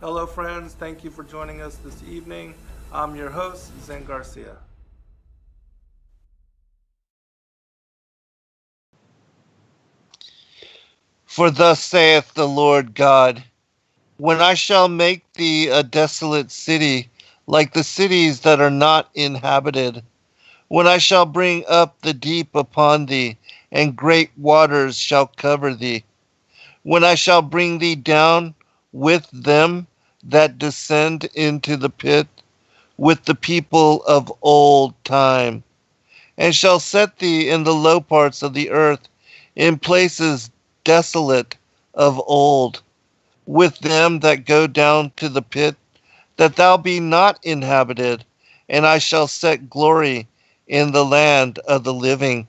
Hello, friends. Thank you for joining us this evening. I'm your host, Zen Garcia. For thus saith the Lord God, when I shall make thee a desolate city, like the cities that are not inhabited, when I shall bring up the deep upon thee, and great waters shall cover thee, when I shall bring thee down with them that descend into the pit, with the people of old time, and shall set thee in the low parts of the earth, in places desolate of old, with them that go down to the pit, that thou be not inhabited, and I shall set glory in the land of the living.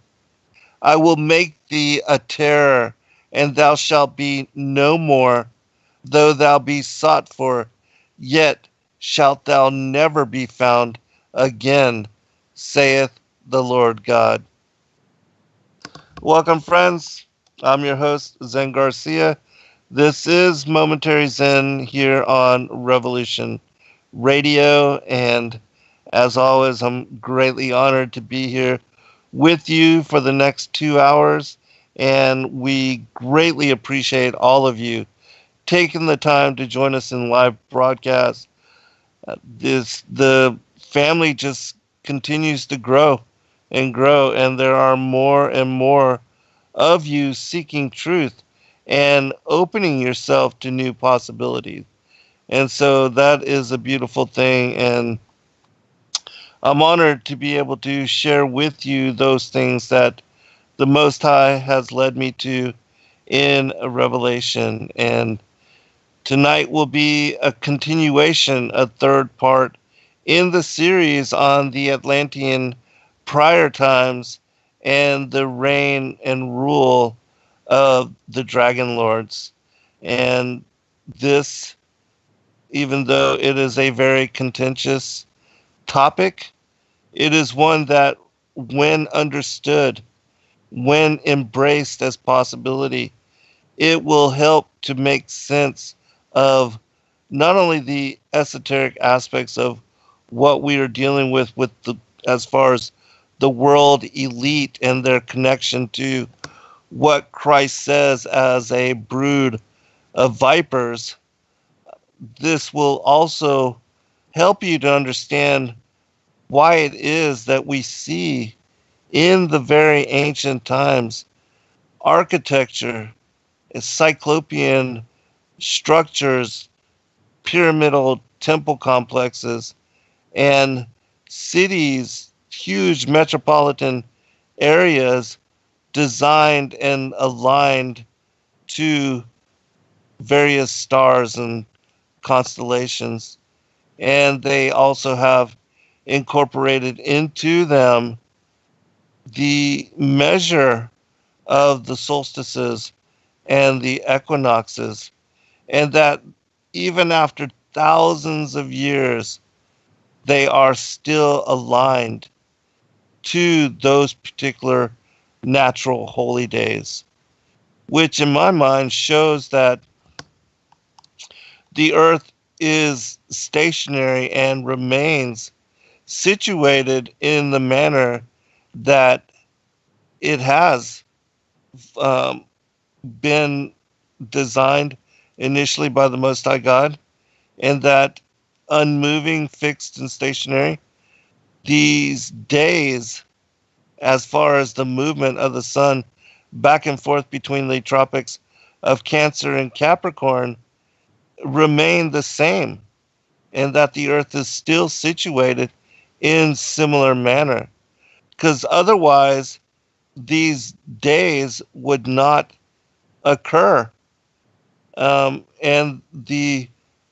I will make thee a terror, and thou shalt be no more, though thou be sought for, yet shalt thou never be found again, saith the Lord God. Welcome, friends. I'm your host, Zen Garcia. This is Momentary Zen here on Revolution Radio, and as always, I'm greatly honored to be here with you for the next 2 hours, and we greatly appreciate all of you taking the time to join us in live broadcast. The family just continues to grow and grow, and there are more and more of you seeking truth and opening yourself to new possibilities. And so that is a beautiful thing. And I'm honored to be able to share with you those things that the Most High has led me to in a revelation. And tonight will be a continuation, a third part in the series on the Atlantean prior times and the reign and rule of the Dragon Lords. And this, even though it is a very contentious topic, it is one that, when understood, when embraced as possibility, it will help to make sense of not only the esoteric aspects of what we are dealing with the as far as the world elite and their connection to what Christ says as a brood of vipers. This will also help you to understand why it is that we see in the very ancient times architecture, cyclopean structures, pyramidal temple complexes, and cities, huge metropolitan areas designed and aligned to various stars and constellations. And they also have incorporated into them the measure of the solstices and the equinoxes, and that even after thousands of years, they are still aligned to those particular natural holy days, which in my mind shows that the earth is stationary and remains situated in the manner that it has um, been designed initially by the Most High God, and that unmoving, fixed, and stationary, these days, as far as the movement of the sun back and forth between the tropics of Cancer and Capricorn, remain the same, and that the earth is still situated in similar manner. Because otherwise, these days would not occur, and the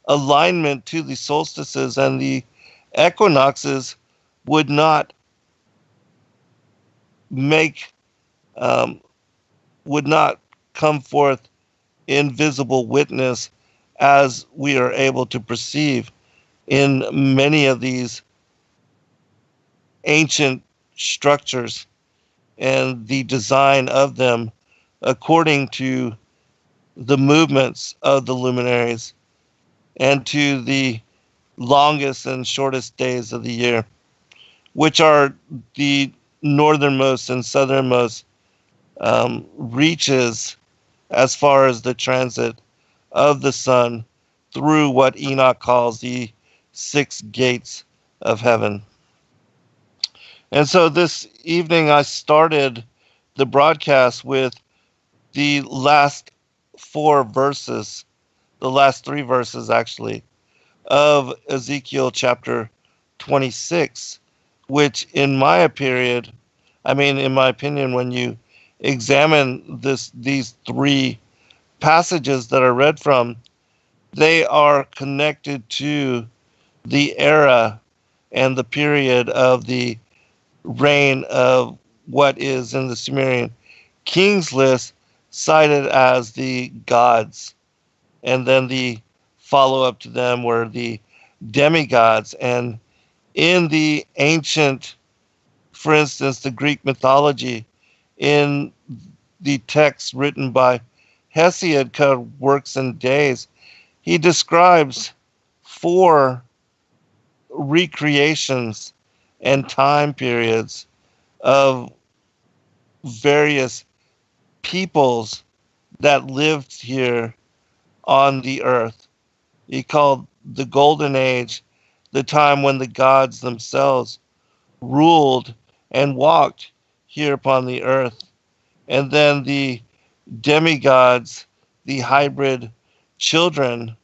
alignment to the solstices and the equinoxes would not make um, would not come forth in visible witness as we are able to perceive in many of these ancient structures and the design of them according to the movements of the luminaries. and to the longest and shortest days of the year, which are the northernmost and southernmost reaches as far as the transit of the sun through what Enoch calls the six gates of heaven. And so this evening I started the broadcast with the last four verses, the last three verses actually, of Ezekiel chapter 26, which in my in my opinion, when you examine these three passages that are read from, they are connected to the era and the period of the reign of what is in the Sumerian kings list cited as the gods. And then the follow up to them were the demigods. And in the ancient, for instance, the Greek mythology, in the text written by Hesiod called Works and Days, he describes four recreations and time periods of various peoples that lived here on the earth. He called the Golden Age the time when the gods themselves ruled and walked here upon the earth. And then the demigods, the hybrid children,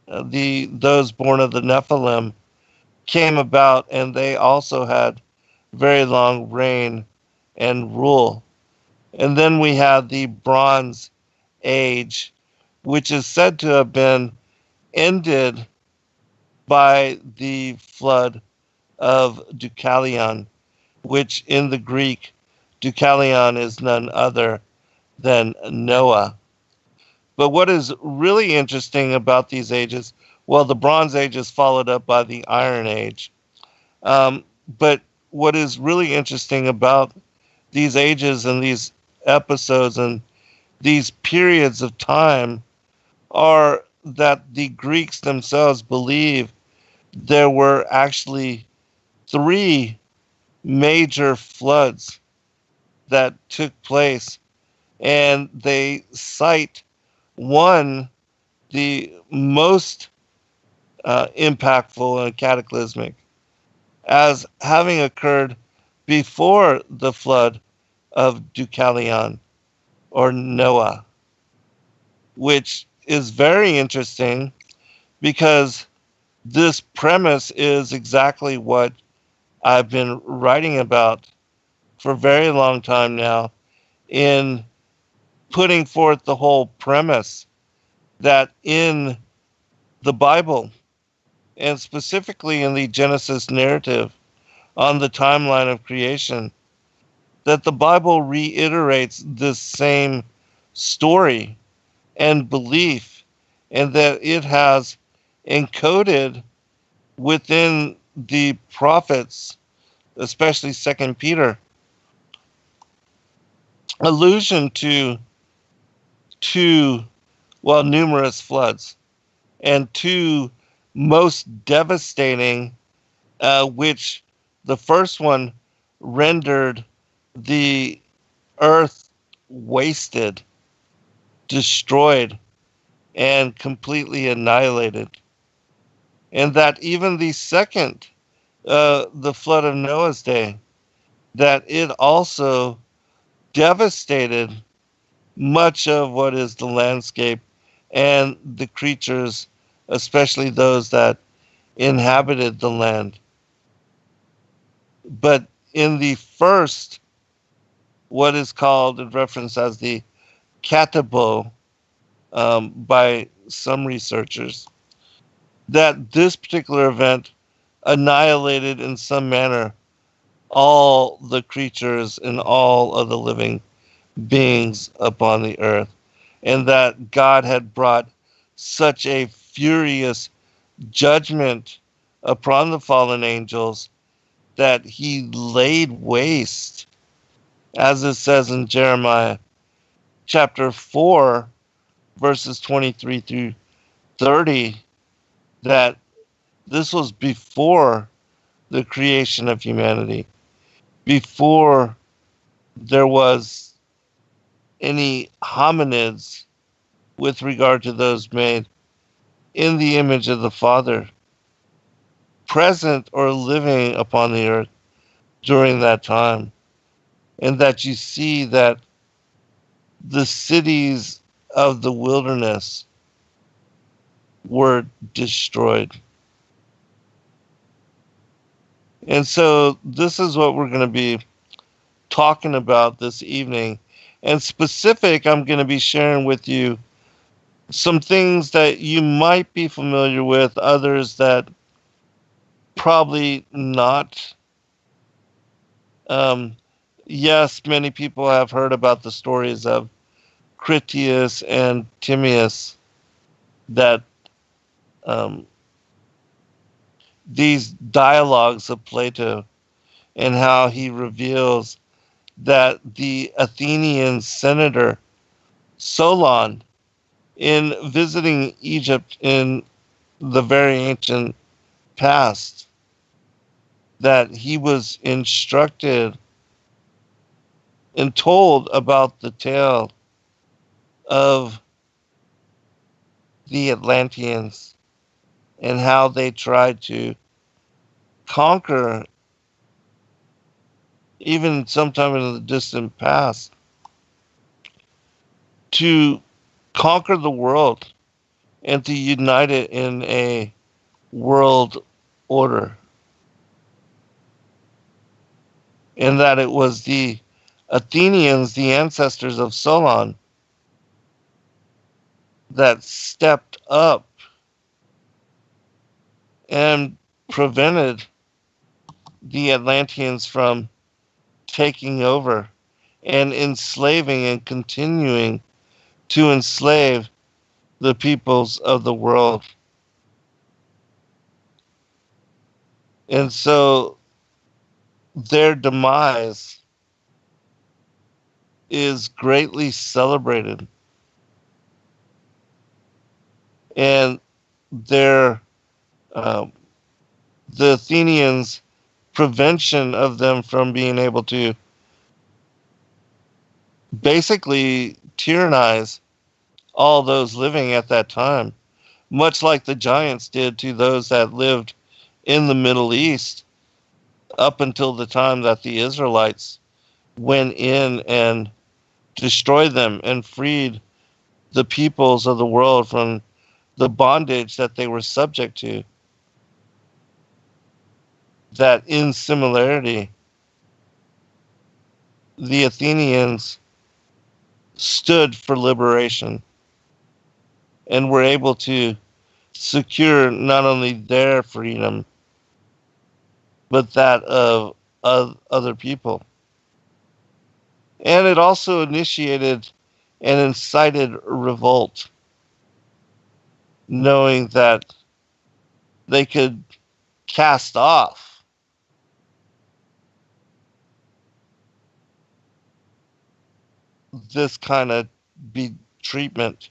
those born of the Nephilim, came about, and they also had very long reign and rule. And then we had the Bronze Age, which is said to have been ended by the flood of Deucalion, which in the Greek, Deucalion is none other than Noah. But what is really interesting about these ages, well, the Bronze Age is followed up by the Iron Age. But what is really interesting about these ages and these episodes and these periods of time are that the Greeks themselves believe there were actually three major floods that took place, and they cite one, the most impactful and cataclysmic, as having occurred before the flood of Deucalion or Noah, which is very interesting because this premise is exactly what I've been writing about for a very long time now, in putting forth the whole premise that in the Bible, and specifically in the Genesis narrative on the timeline of creation, that the Bible reiterates this same story and belief, and that it has encoded within the prophets, especially Second Peter, allusion to two, well, numerous floods, and two most devastating, which the first one rendered the earth wasted, destroyed, and completely annihilated. And that even the second, the flood of Noah's day, that it also devastated much of what is the landscape and the creatures, especially those that inhabited the land. But in the first, what is called in reference as the Katabo, by some researchers, that this particular event annihilated in some manner all the creatures and all of the living beings upon the earth, and that God had brought such a furious judgment upon the fallen angels that he laid waste, as it says in Jeremiah chapter 4, verses 23 through 30, that this was before the creation of humanity, before there was any hominids with regard to those made in the image of the Father, present or living upon the earth during that time. And that you see that the cities of the wilderness were destroyed. And so this is what we're going to be talking about this evening. And specific, I'm going to be sharing with you some things that you might be familiar with, others that probably not. Um, yes, many people have heard about the stories of Critias and Timaeus, that um, these dialogues of Plato, and how he reveals that the Athenian senator Solon, in visiting Egypt in the very ancient past, that he was instructed and told about the tale of the Atlanteans and how they tried to conquer, even sometime in the distant past, to conquer the world and to unite it in a world order. And that it was the Athenians, the ancestors of Solon, that stepped up and prevented the Atlanteans from taking over and enslaving and continuing to enslave the peoples of the world. And so their demise is greatly celebrated. And their um, the Athenians' prevention of them from being able to basically tyrannize all those living at that time, much like the giants did to those that lived in the Middle East up until the time that the Israelites went in and destroyed them and freed the peoples of the world from the bondage that they were subject to. That in similarity, the Athenians stood for liberation and were able to secure not only their freedom, but that of other people. And it also initiated and incited revolt, knowing that they could cast off this kind of treatment.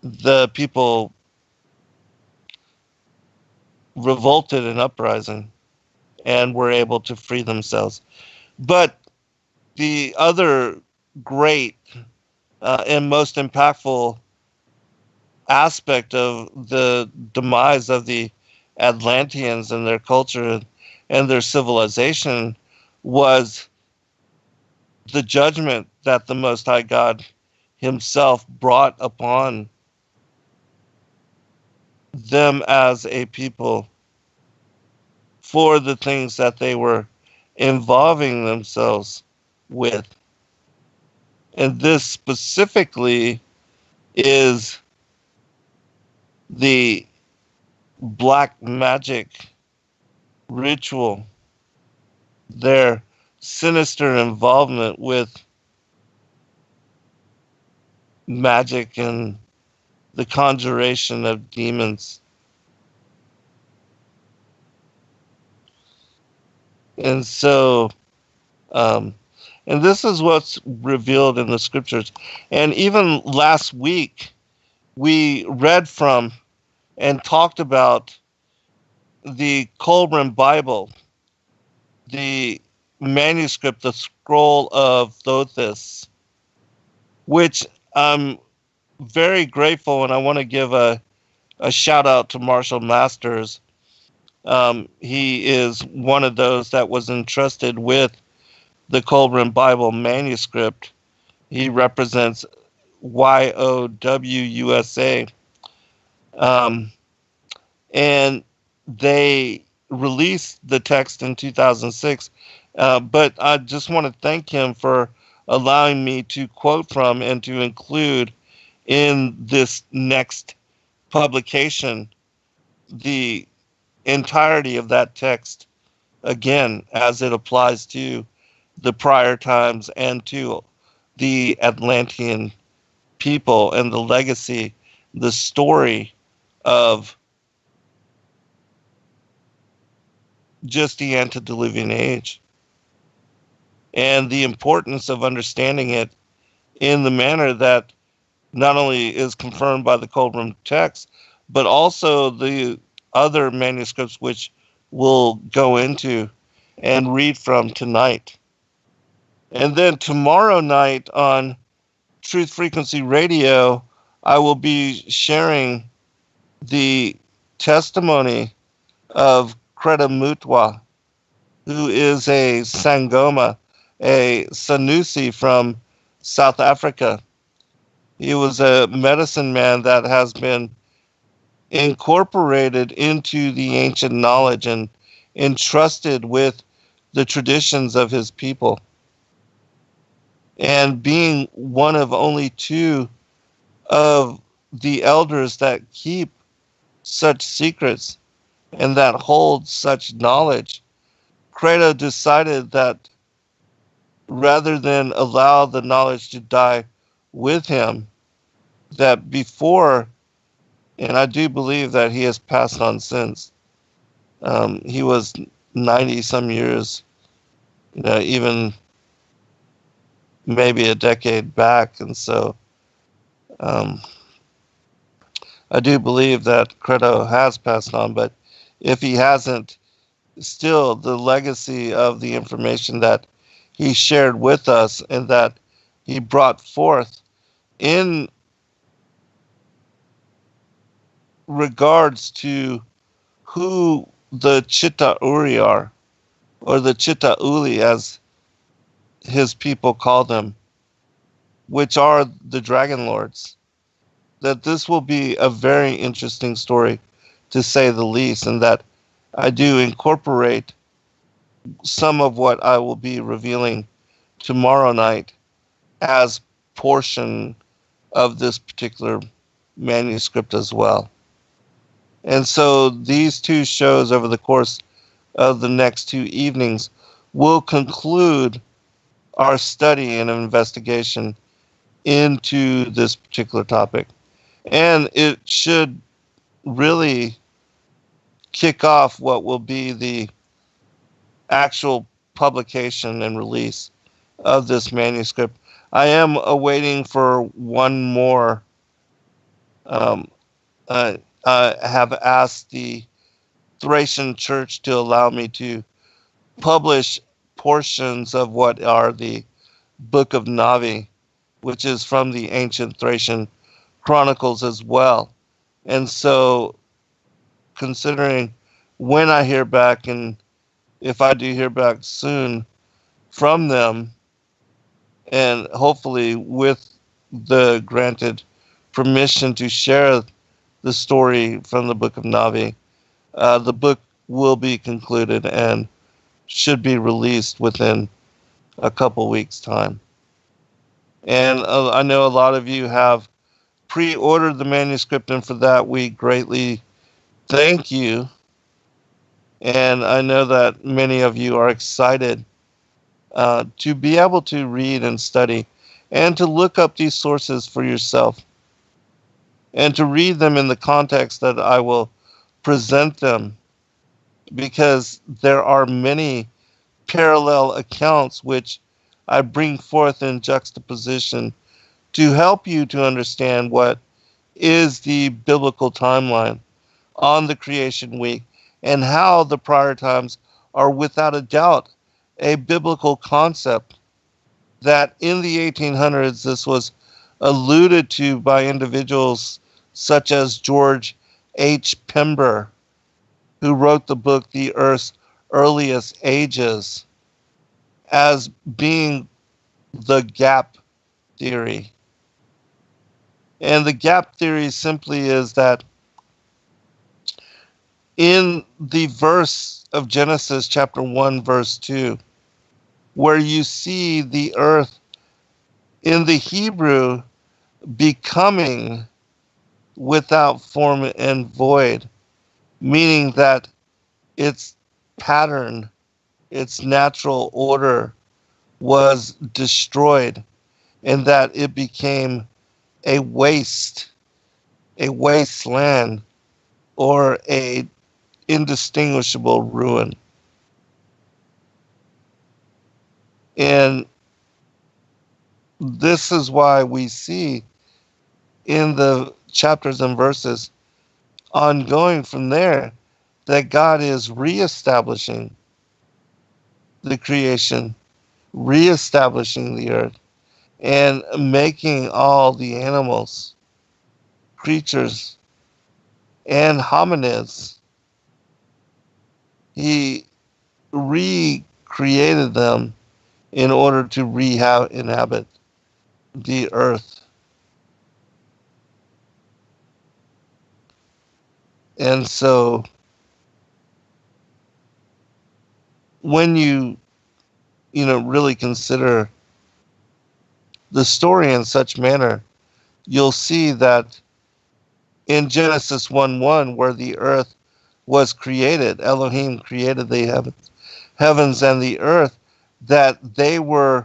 The people revolted in uprising and were able to free themselves. But the other great and most impactful aspect of the demise of the Atlanteans and their culture and their civilization was the judgment that the Most High God himself brought upon them as a people for the things that they were involving themselves with. And this specifically is the black magic ritual, their sinister involvement with magic and the conjuration of demons. And so, and this is what's revealed in the scriptures. And even last week, we read from and talked about the Colburn Bible, the manuscript, the scroll of Thothis, which I'm very grateful, and I want to give a shout out to Marshall Masters. He is one of those that was entrusted with the Colburn Bible manuscript. He represents YOWUSA. Um, and they released the text in 2006. But I just want to thank him for allowing me to quote from and to include in this next publication the entirety of that text, again, as it applies to the prior times and to the Atlantean people and the legacy, the story of just the antediluvian age, and the importance of understanding it in the manner that not only is confirmed by the Colburn text, but also the other manuscripts which we'll go into and read from tonight. And then tomorrow night on Truth Frequency Radio, I will be sharing the testimony of Kreta Mutwa, who is a Sangoma, a Sanusi from South Africa. He was a medicine man that has been incorporated into the ancient knowledge and entrusted with the traditions of his people. And being one of only two of the elders that keep such secrets and that hold such knowledge, Credo decided that rather than allow the knowledge to die with him, that before, and I do believe that he has passed on since, he was 90 some years, even maybe a decade back. And so I do believe that Credo has passed on, but if he hasn't, still the legacy of the information that he shared with us and that he brought forth in regards to who the Chitta Uri are, or the Chitta Uli as his people call them, which are the Dragon Lords, that this will be a very interesting story, to say the least, and that I do incorporate some of what I will be revealing tomorrow night as portion of this particular manuscript as well. And so these two shows over the course of the next 2 evenings will conclude our study and investigation into this particular topic. And it should really kick off what will be the actual publication and release of this manuscript. I am awaiting for one more. I have asked the Thracian Church to allow me to publish portions of what are the Book of Navi, which is from the ancient Thracian chronicles as well. And so, considering when I hear back, and if I do hear back soon from them, and hopefully with the granted permission to share the story from the Book of Navi, the book will be concluded and should be released within a couple weeks' time. And I know a lot of you have pre-ordered the manuscript, and for that we greatly thank you. And I know that many of you are excited to be able to read and study and to look up these sources for yourself and to read them in the context that I will present them, because there are many parallel accounts which I bring forth in juxtaposition to help you to understand what is the biblical timeline on the creation week, and how the prior times are without a doubt a biblical concept that in the 1800s this was alluded to by individuals such as George H. Pember, who wrote the book The Earth's Earliest Ages, as being the gap theory. And the gap theory simply is that in the verse of Genesis chapter 1, verse 2, where you see the earth in the Hebrew becoming without form and void, meaning that its pattern, its natural order was destroyed, and that it became a wasteland, or a indistinguishable ruin. And this is why we see in the chapters and verses ongoing from there that God is reestablishing the creation, reestablishing the earth, and making all the animals, creatures, and hominids. He recreated them in order to inhabit the earth. And so when you really consider the story in such manner, you'll see that in Genesis 1:1, where the earth was created, Elohim created the heavens and the earth, that they were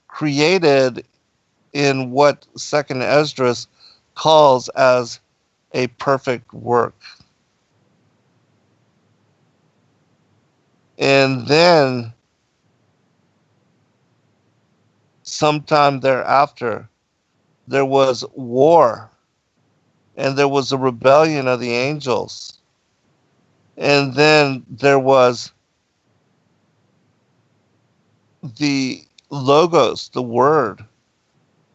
created in what Second Esdras calls as a perfect work. And then sometime thereafter, there was war, and there was a rebellion of the angels. And then there was the Logos, the Word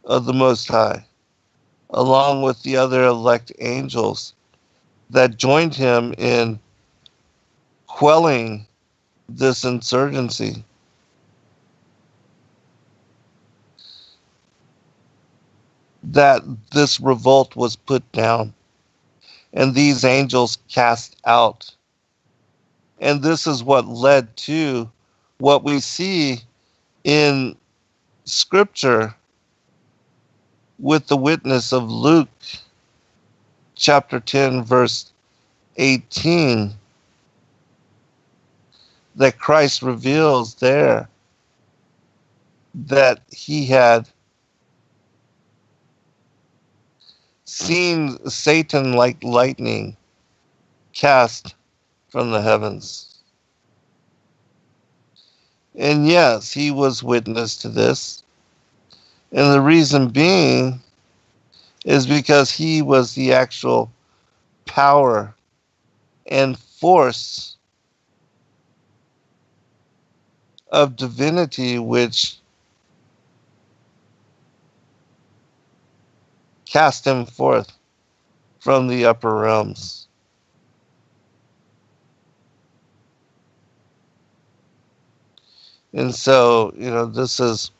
of the Most High, along with the other elect angels that joined him in quelling this insurgency. That this revolt was put down, and these angels cast out. And this is what led to what we see in Scripture with the witness of Luke chapter 10, verse 18, that Christ reveals there that he had seen Satan like lightning cast from the heavens. And yes, he was witness to this. And the reason being is because he was the actual power and force of divinity which cast him forth from the upper realms. And so, this is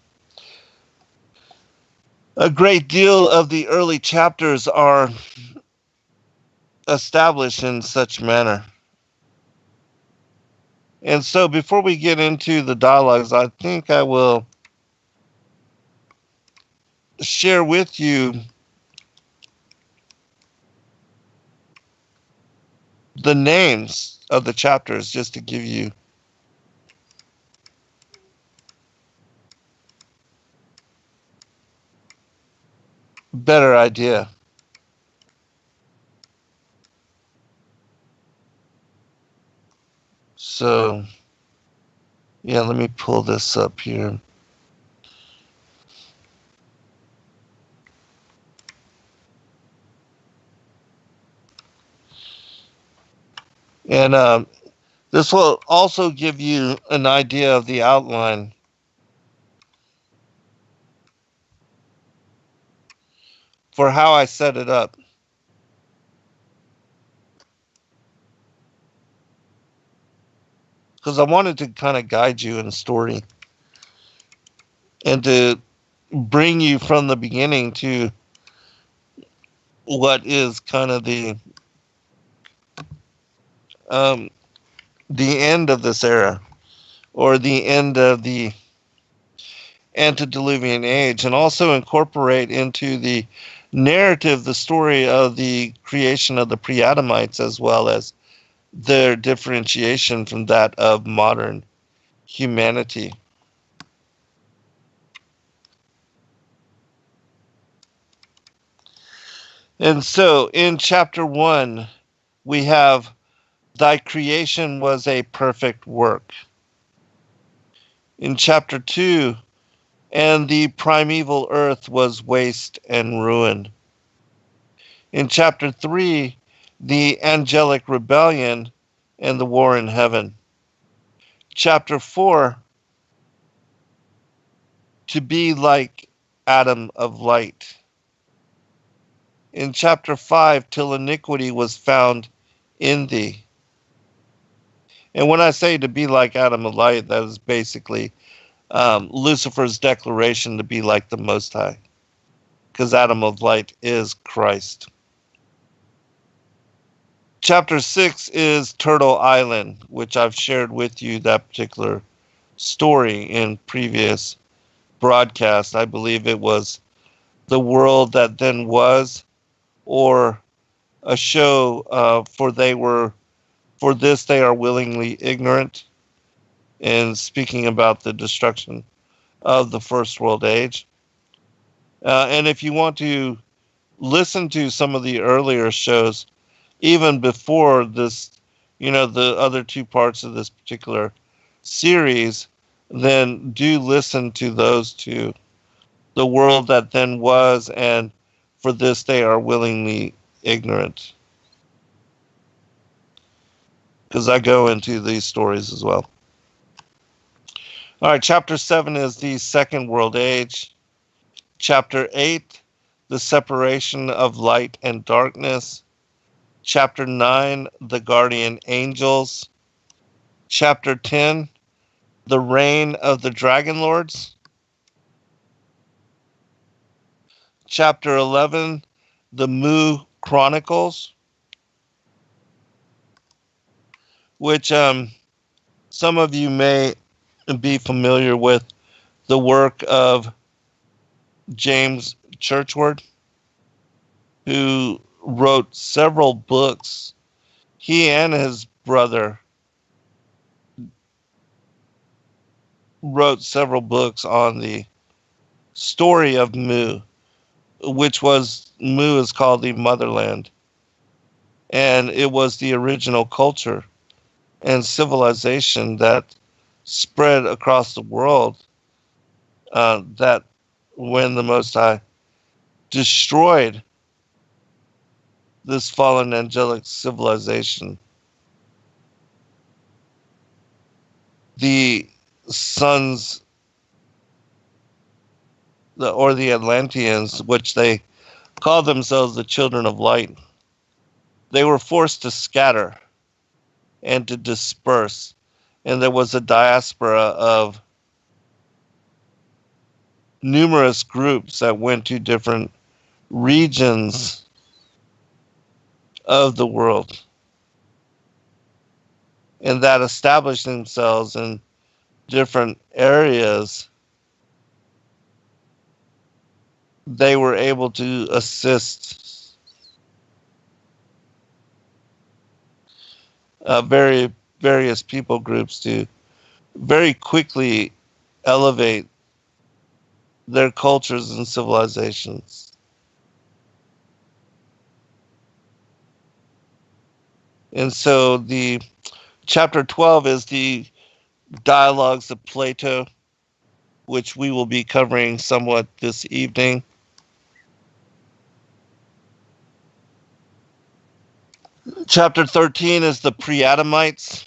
a great deal of the early chapters are established in such manner. And so before we get into the dialogues, I think I will share with you the names of the chapters just to give you a better idea. So, yeah, let me pull this up here. And this will also give you an idea of the outline for how I set it up. Because I wanted to kind of guide you in the story and to bring you from the beginning to what is kind of um, the end of this era, or the end of the antediluvian age, and also incorporate into the narrative the story of the creation of the Pre-Adamites, as well as their differentiation from that of modern humanity. And so in chapter 1, we have thy creation was a perfect work. In chapter 2, and the primeval earth was waste and ruin. In chapter 3, the angelic rebellion and the war in heaven. Chapter 4, to be like Adam of light. In chapter 5, till iniquity was found in thee. And when I say to be like Adam of light, that is basically Lucifer's declaration to be like the Most High, because Adam of light is Christ. Chapter 6 is Turtle Island, which I've shared with you that particular story in previous broadcasts. I believe it was The World That Then Was, or a show for this they are willingly ignorant, and speaking about the destruction of the First World Age. And if you want to listen to some of the earlier shows, even before this, the other two parts of this particular series, then do listen to those two. The World That Then Was, and for this they are willingly ignorant. Because I go into these stories as well. All right, chapter 7 is the Second World Age. Chapter 8, the separation of light and darkness. Chapter 9, the guardian angels. Chapter 10, the reign of the dragon lords. Chapter 11, the Mu Chronicles, which some of you may be familiar with the work of James Churchward, who wrote several books. He and his brother wrote several books on the story of Mu, which was, Mu is called the motherland. And it was the original culture and civilization that spread across the world, that when the Most High destroyed this fallen angelic civilization, the sons, or the Atlanteans, which they called themselves the children of light, they were forced to scatter and to disperse. And there was a diaspora of numerous groups that went to different regions of the world, and that established themselves in different areas. They were able to assist various people groups to very quickly elevate their cultures and civilizations. And so the chapter 12 is the dialogues of Plato, which we will be covering somewhat this evening. Chapter 13 is the Pre-Adamites.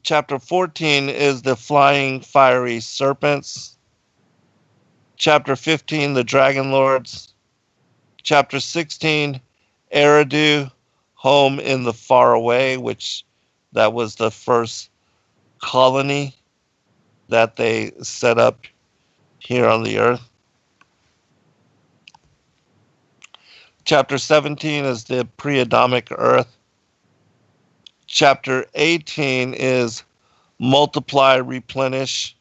Chapter 14 is the flying fiery serpents. Chapter 15, the dragon lords. Chapter 16, Eridu, home in the far away, which that was the first colony that they set up here on the earth. Chapter 17 is the pre-Adamic earth. Chapter 18 is multiply, replenish.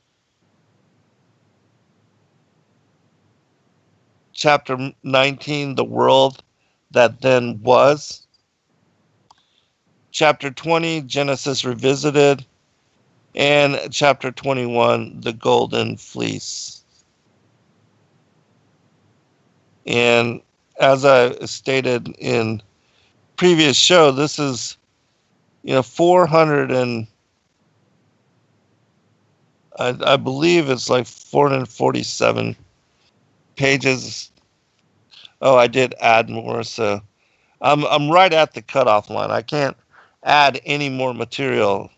Chapter 19, the world that then was. Chapter 20, Genesis revisited. And chapter 21, the golden fleece. And as I stated in previous show, this is 400 and I believe it's like 447 pages. Oh, I did add more, so I'm right at the cutoff line. I can't add any more material.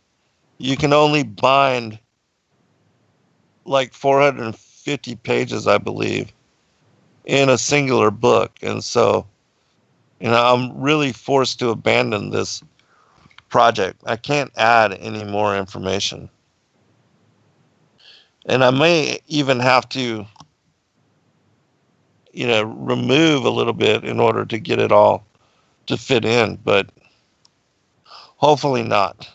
You can only bind like 450 pages, I believe, in a singular book, and so I'm really forced to abandon this project. I can't add any more information. And I may even have to, remove a little bit in order to get it all to fit in, but hopefully not.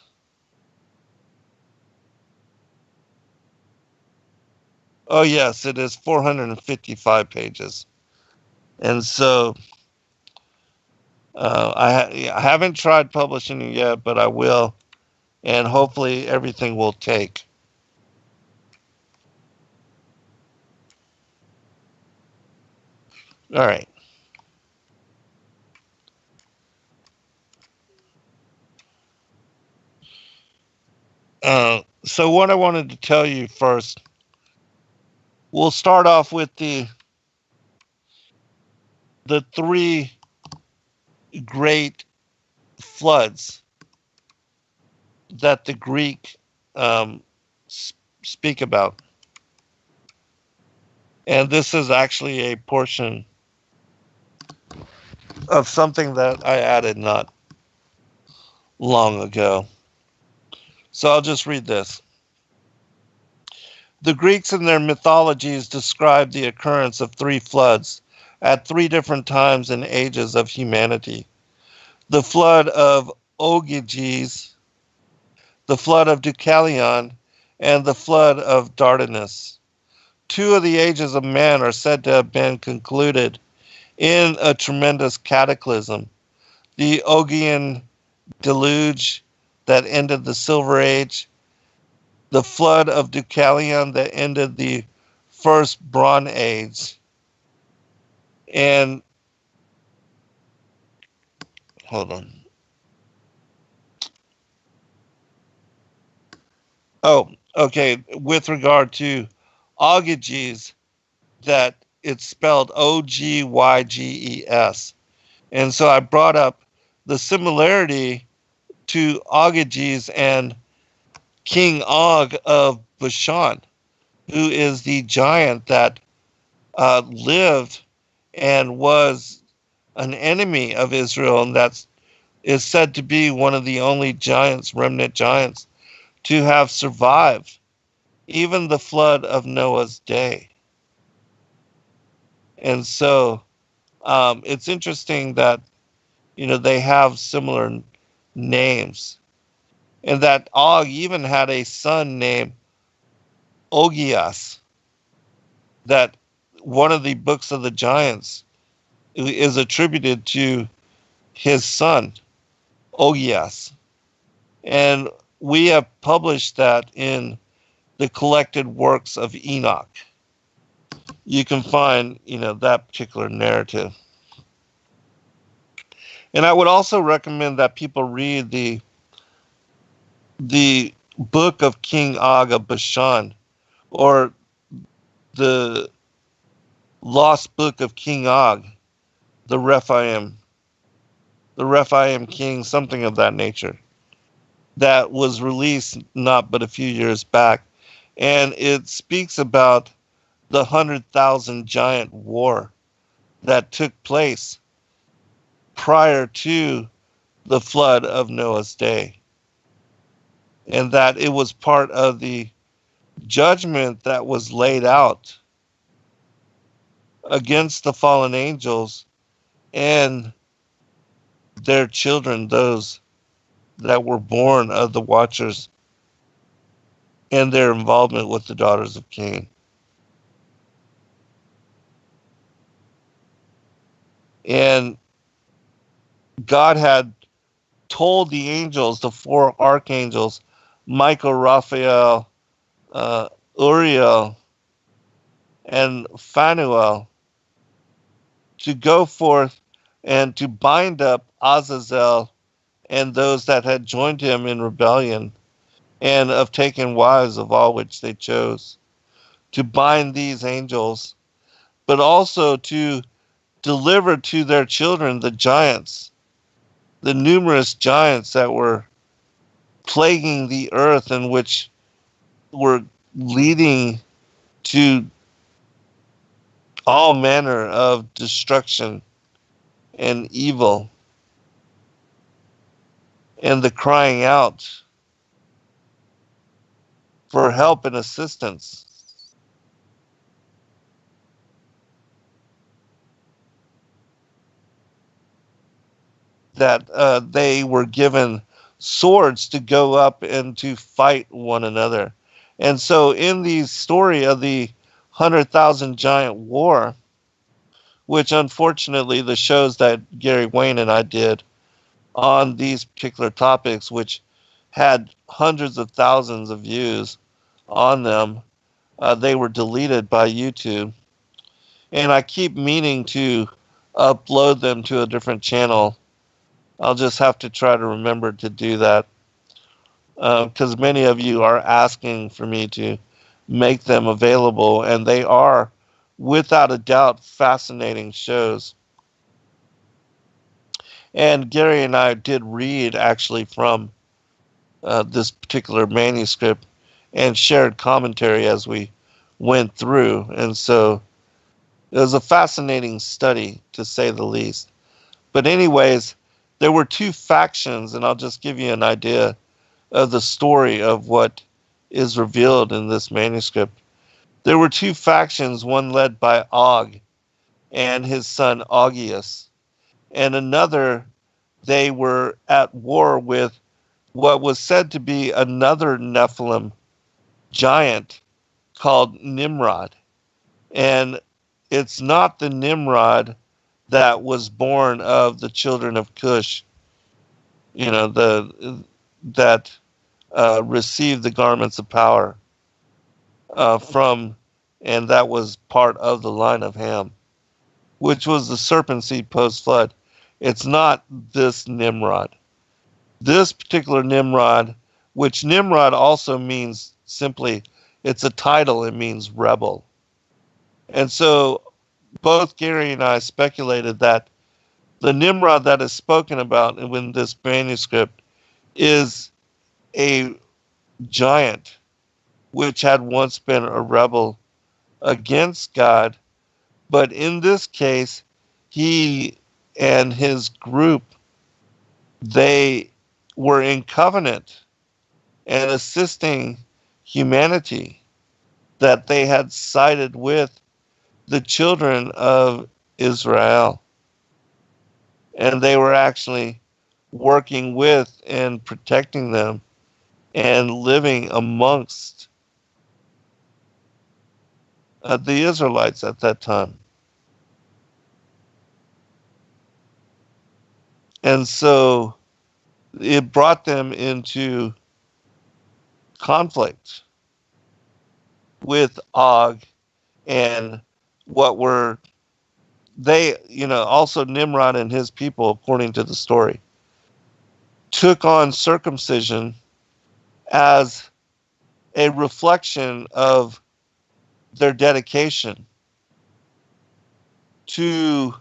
Oh, yes, it is 455 pages. And so I haven't tried publishing it yet, but I will. And hopefully everything will take. All right. So what I wanted to tell you first, we'll start off with the three great floods that the Greek speak about. And this is actually a portion of something that I added not long ago. So I'll just read this. The Greeks in their mythologies describe the occurrence of three floods at three different times and ages of humanity. The flood of Ogyges, the flood of Deucalion, and the flood of Dardanus. Two of the ages of man are said to have been concluded in a tremendous cataclysm. The Ogygian deluge that ended the Silver Age, the flood of Deucalion that ended the first Bronze Age, and hold on. Oh, okay. With regard to Ogyges, that it's spelled Ogygges. And so I brought up the similarity to Ogyges and King Og of Bashan, who is the giant that lived and was an enemy of Israel, and that is said to be one of the only giants, remnant giants, to have survived even the flood of Noah's day. And so it's interesting that, they have similar names. And that Og even had a son named Ogias, that one of the books of the giants is attributed to his son, Ogias. And we have published that in the collected works of Enoch. You can find, that particular narrative. And I would also recommend that people read the book of King Og of Bashan, or the lost book of King Og, the Rephaim. the Rephaim king, something of that nature, that was released not but a few years back. And it speaks about the 100,000 giant war that took place prior to the flood of Noah's day. And that it was part of the judgment that was laid out against the fallen angels and their children, those that were born of the watchers, and their involvement with the daughters of Cain. And God had told the angels, the four archangels, Michael, Raphael, Uriel, and Phanuel, to go forth and to bind up Azazel and those that had joined him in rebellion, and of taking wives of all which they chose, to bind these angels, but also to deliver to their children the giants, the numerous giants that were plaguing the earth and which were leading to all manner of destruction and evil, and the crying out for help and assistance. That they were given swords to go up and to fight one another. And so, in the story of the 100,000 giant war, which unfortunately the shows that Gary Wayne and I did on these particular topics, which had hundreds of thousands of views on them, they were deleted by YouTube. And I keep meaning to upload them to a different channel. I'll just have to try to remember to do that, because many of you are asking for me to make them available, and they are, without a doubt, fascinating shows. And Gary and I did read actually from this particular manuscript and shared commentary as we went through. And so it was a fascinating study, to say the least. But anyways, there were two factions, and I'll just give you an idea of the story of what is revealed in this manuscript. There were two factions, one led by Og and his son Augeas, and another, they were at war with what was said to be another Nephilim giant called Nimrod. And it's not the Nimrod that was born of the children of Cush, that received the garments of power from, and that was part of the line of Ham, which was the serpent seed post-flood. It's not this Nimrod. This particular Nimrod, which Nimrod also means simply, it's a title, it means rebel. And so both Gary and I speculated that the Nimrod that is spoken about in this manuscript is a giant which had once been a rebel against God, but in this case, he and his group, they were in covenant and assisting humanity, that they had sided with the children of Israel, and they were actually working with and protecting them and living amongst the Israelites at that time. And so it brought them into conflict with Og and what were they, also Nimrod and his people, according to the story, took on circumcision as a reflection of their dedication to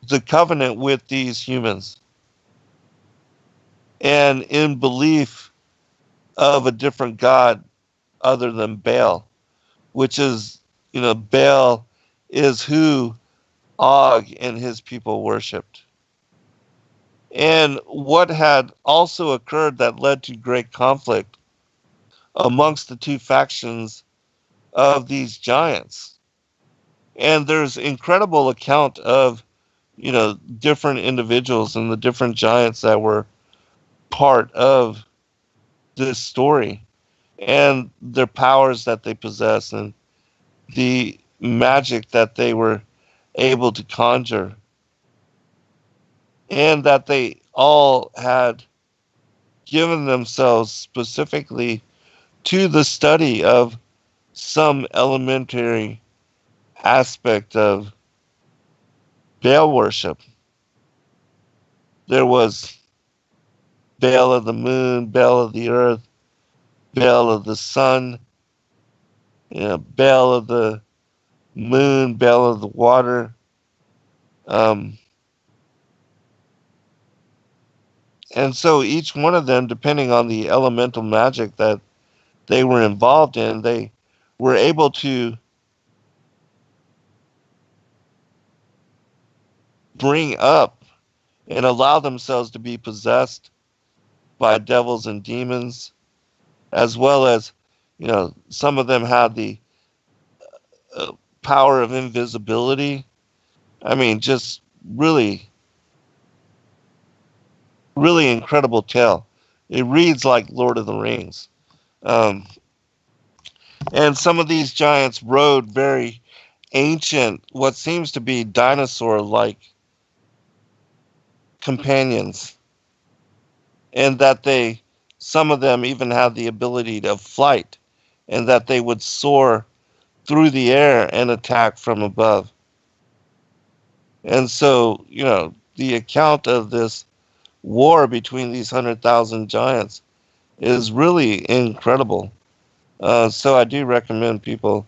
the covenant with these humans, and in belief of a different God other than Baal, which is, Baal is who Og and his people worshipped. And what had also occurred that led to great conflict amongst the two factions of these giants. And there's incredible account of, different individuals and the different giants that were part of this story and their powers that they possess and the magic that they were able to conjure, and that they all had given themselves specifically to the study of some elementary aspect of Baal worship. There was Baal of the moon, Baal of the earth, Baal of the sun, Baal of the moon, Baal of the water. Um, and so each one of them, depending on the elemental magic that they were involved in, they were able to bring up and allow themselves to be possessed by devils and demons, as well as, some of them had the uh, power of invisibility. I mean, just really, really incredible tale. It reads like Lord of the Rings. Um, and some of these giants rode very ancient, what seems to be dinosaur like companions, and that some of them even had the ability of flight, and that they would soar through the air and attack from above. And so, the account of this war between these 100,000 giants is really incredible. So I do recommend people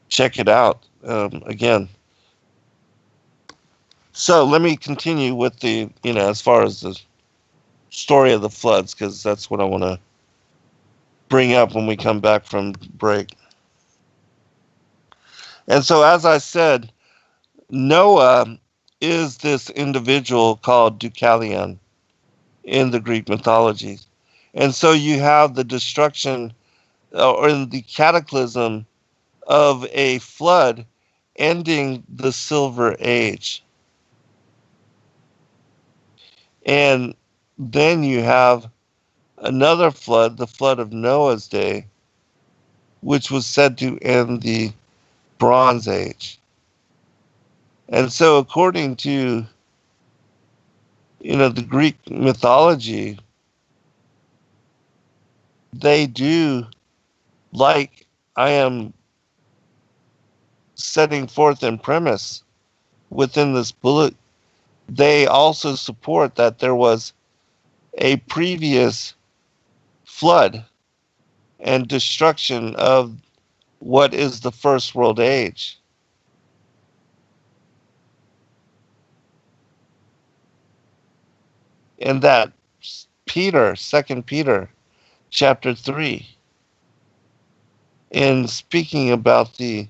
check it out again. So let me continue with the, as far as the story of the floods, because that's what I want to bring up when we come back from break. And so, as I said, Noah is this individual called Deucalion in the Greek mythology. And so you have the destruction or in the cataclysm of a flood ending the Silver Age. And then you have another flood, the flood of Noah's day, which was said to end the Bronze Age. And so, according to, the Greek mythology, they do, like I am setting forth in premise within this bullet, they also support that there was a previous flood and destruction of what is the first world age. And that Peter, 2 Peter chapter 3, in speaking about the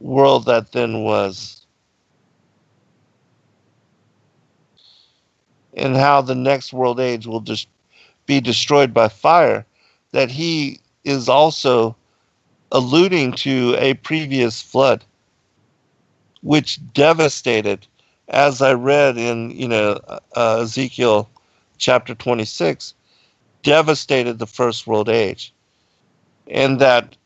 world that then was, and how the next world age will just be destroyed by fire, that he is also alluding to a previous flood, which devastated, as I read in, Ezekiel chapter 26, devastated the first world age. And that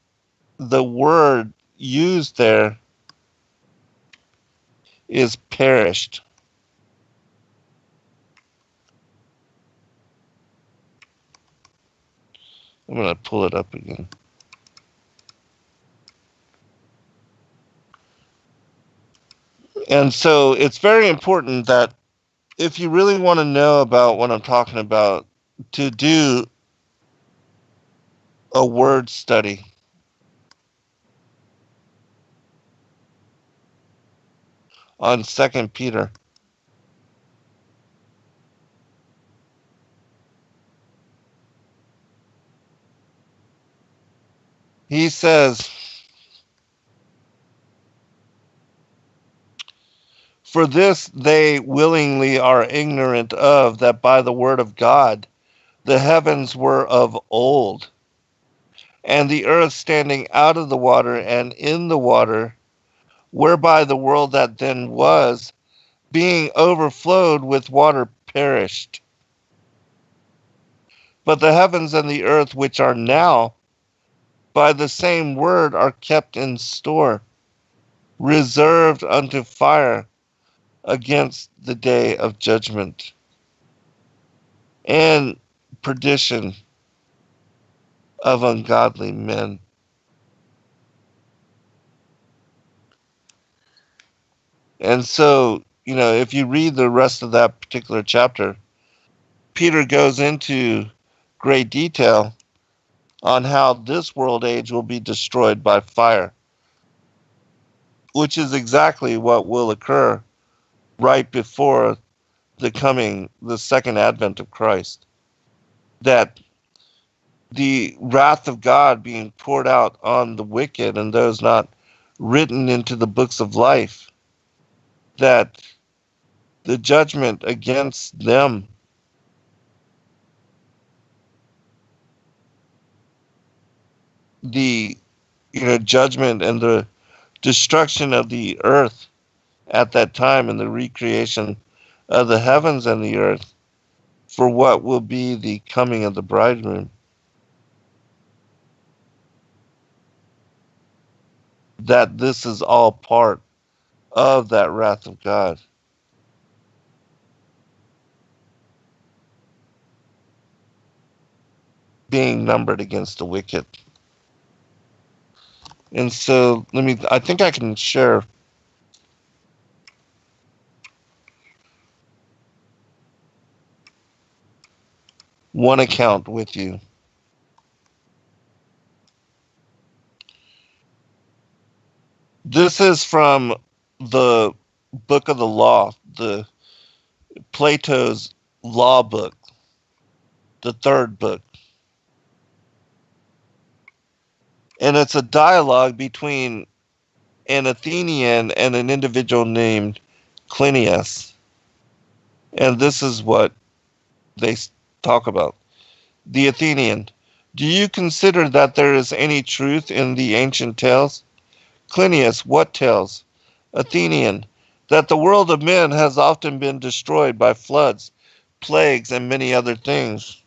the word used there is perished. I'm going to pull it up again. And so it's very important that if you really want to know about what I'm talking about, to do a word study. on 2 Peter. He says, "For this they willingly are ignorant of, that by the word of God the heavens were of old, and the earth standing out of the water and in the water, whereby the world that then was, being overflowed with water, perished. But the heavens and the earth, which are now, by the same word are kept in store, reserved unto fire against the day of judgment and perdition of ungodly men." And so, if you read the rest of that particular chapter, Peter goes into great detail on how this world age will be destroyed by fire, which is exactly what will occur right before the second advent of Christ. That the wrath of God being poured out on the wicked and those not written into the books of life, that the judgment against them, the judgment and the destruction of the earth at that time and the recreation of the heavens and the earth for what will be the coming of the bridegroom, that this is all part of that wrath of God being numbered against the wicked. And so I think I can share one account with you. This is from the book of the law, the Plato's law book, the third book. And it's a dialogue between an Athenian and an individual named Clinias. And this is what they talk about. The Athenian: "Do you consider that there is any truth in the ancient tales?" Clinias: "What tales?" Athenian: "That the world of men has often been destroyed by floods, plagues, and many other things,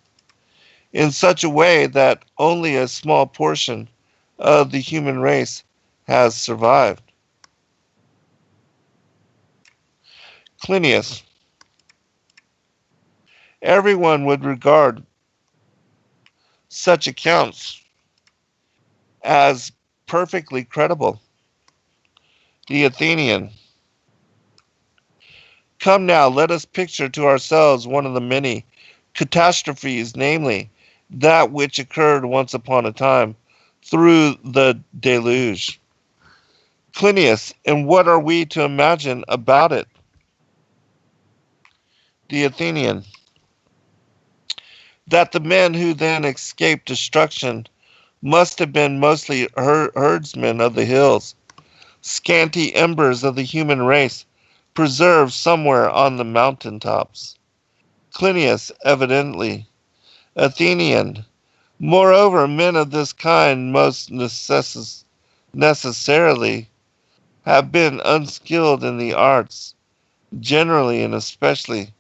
in such a way that only a small portion of the human race has survived." Clinias: "Everyone would regard such accounts as perfectly credible." The Athenian: "Come now, let us picture to ourselves one of the many catastrophes, namely, that which occurred once upon a time through the deluge." Clinias: "And what are we to imagine about it?" The Athenian: "That the men who then escaped destruction must have been mostly herdsmen of the hills, scanty embers of the human race preserved somewhere on the mountain tops." Clinias: "Evidently." Athenian: "Moreover, men of this kind most necessarily have been unskilled in the arts, generally and especially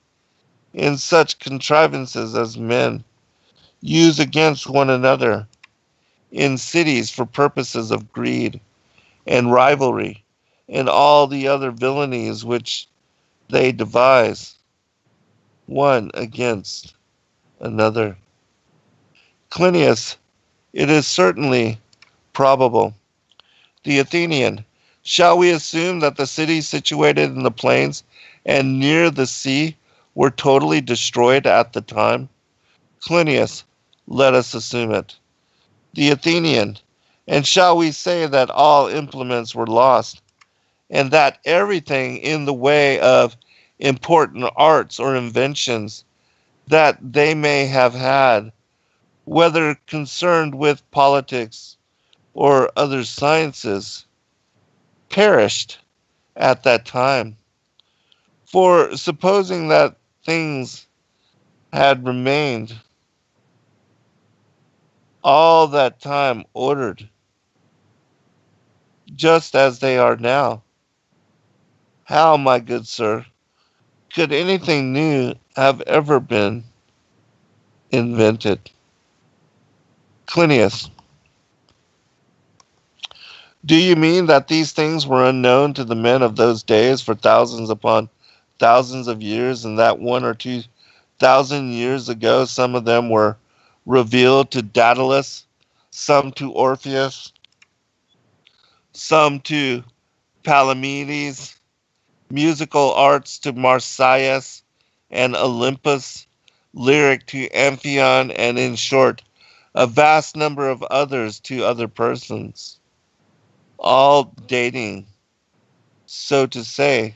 in such contrivances as men use against one another in cities for purposes of greed and rivalry, and all the other villainies which they devise one against another." Clinias: "It is certainly probable." The Athenian: "Shall we assume that the cities situated in the plains and near the sea were totally destroyed at the time?" Clinias: "Let us assume it." The Athenian: "And shall we say that all implements were lost, and that everything in the way of important arts or inventions that they may have had, whether concerned with politics or other sciences, perished at that time. For supposing that things had remained all that time ordered, just as they are now, how, my good sir, could anything new have ever been invented? Clinias, do you mean that these things were unknown to the men of those days for thousands upon thousands of years, and that 1 or 2 thousand years ago some of them were revealed to Daedalus, some to Orpheus, some to Palamedes, musical arts to Marsyas and Olympus, lyric to Amphion, and in short, a vast number of others to other persons, all dating, so to say,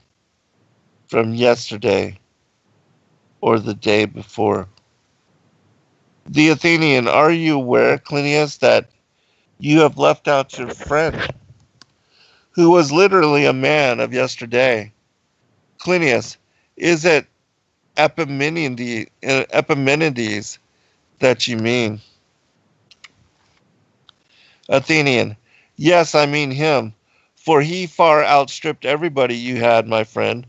from yesterday or the day before. The Athenian, are you aware, Clinias, that you have left out your friend, who was literally a man of yesterday? Clinias, is it Epimenides that you mean? Athenian, yes, I mean him, for he far outstripped everybody you had, my friend,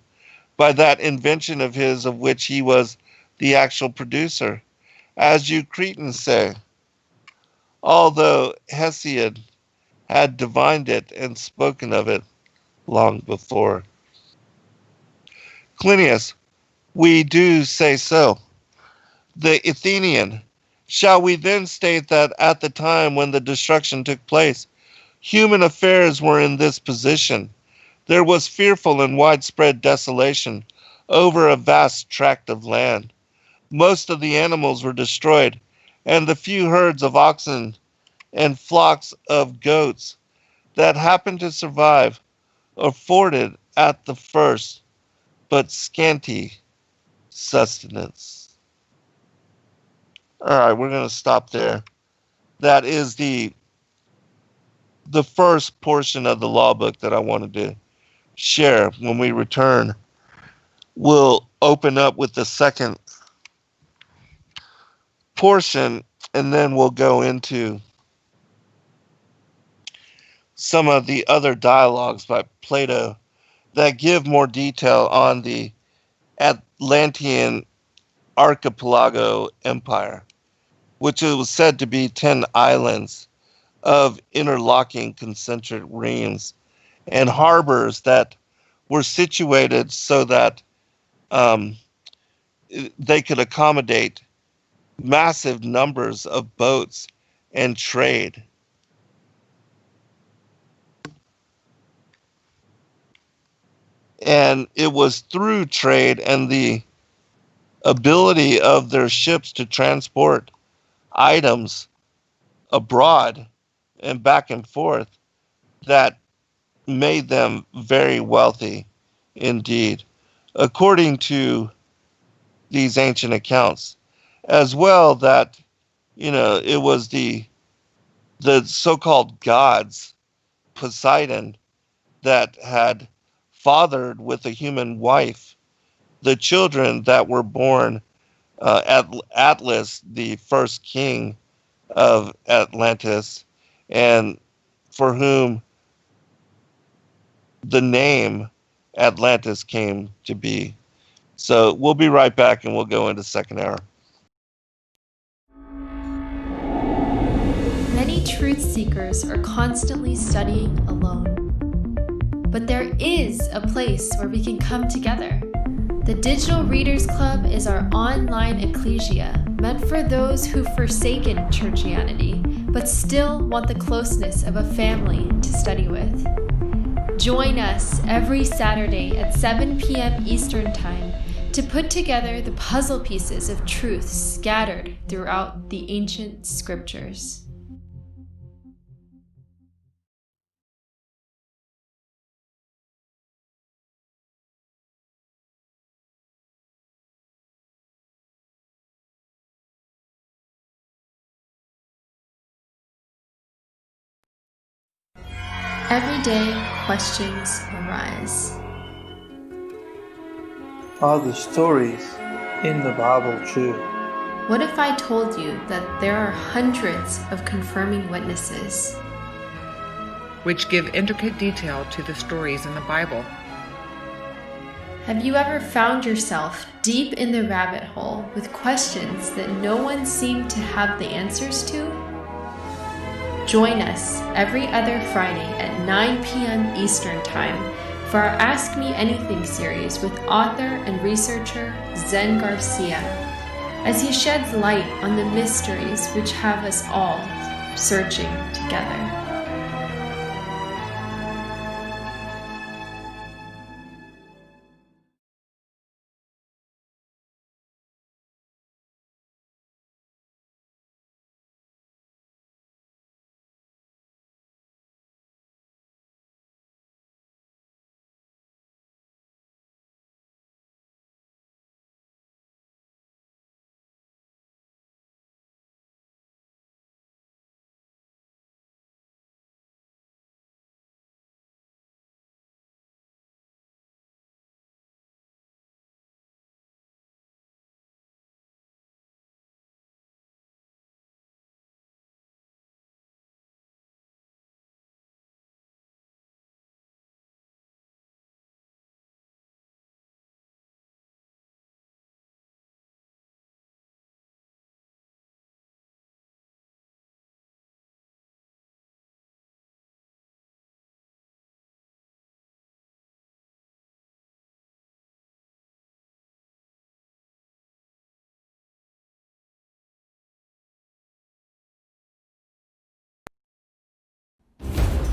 by that invention of his of which he was the actual producer, as you Cretans say, although Hesiod had divined it and spoken of it long before. Clinias, we do say so. The Athenian, shall we then state that at the time when the destruction took place, human affairs were in this position? There was fearful and widespread desolation over a vast tract of land. Most of the animals were destroyed, and the few herds of oxen and flocks of goats that happened to survive afforded at the first but scanty sustenance. All right, we're going to stop there. That is the first portion of the law book that I wanted to share. When we return, we'll open up with the second portion, and then we'll go into some of the other dialogues by Plato that give more detail on the Atlantean archipelago empire, which it was said to be 10 islands of interlocking concentric rings and harbors that were situated so that they could accommodate massive numbers of boats and trade. And it was through trade and the ability of their ships to transport items abroad and back and forth that made them very wealthy indeed, according to these ancient accounts. As well, that, it was the so-called gods, Poseidon, that had fathered with a human wife the children that were born, Atlas, the first king of Atlantis, and for whom the name Atlantis came to be. So we'll be right back, and we'll go into second hour. Many truth seekers are constantly studying alone. But there is a place where we can come together. The Digital Readers Club is our online ecclesia meant for those who've forsaken churchianity, but still want the closeness of a family to study with. Join us every Saturday at 7 p.m. Eastern Time to put together the puzzle pieces of truth scattered throughout the ancient scriptures. Everyday questions arise. Are the stories in the Bible true? What if I told you that there are hundreds of confirming witnesses, which give intricate detail to the stories in the Bible? Have you ever found yourself deep in the rabbit hole with questions that no one seemed to have the answers to? Join us every other Friday at 9 p.m. Eastern Time for our Ask Me Anything series with author and researcher Zen Garcia, as he sheds light on the mysteries which have us all searching together.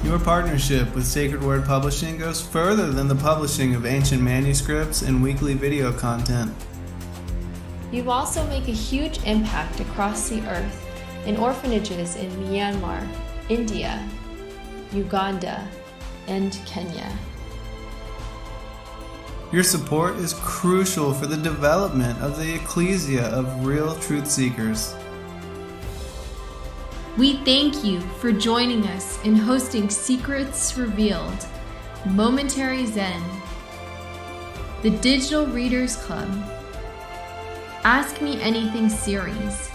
Your partnership with Sacred Word Publishing goes further than the publishing of ancient manuscripts and weekly video content. You also make a huge impact across the earth in orphanages in Myanmar, India, Uganda, and Kenya. Your support is crucial for the development of the ecclesia of real truth seekers. We thank you for joining us in hosting Secrets Revealed, Momentary Zen, the Digital Readers Club, Ask Me Anything series,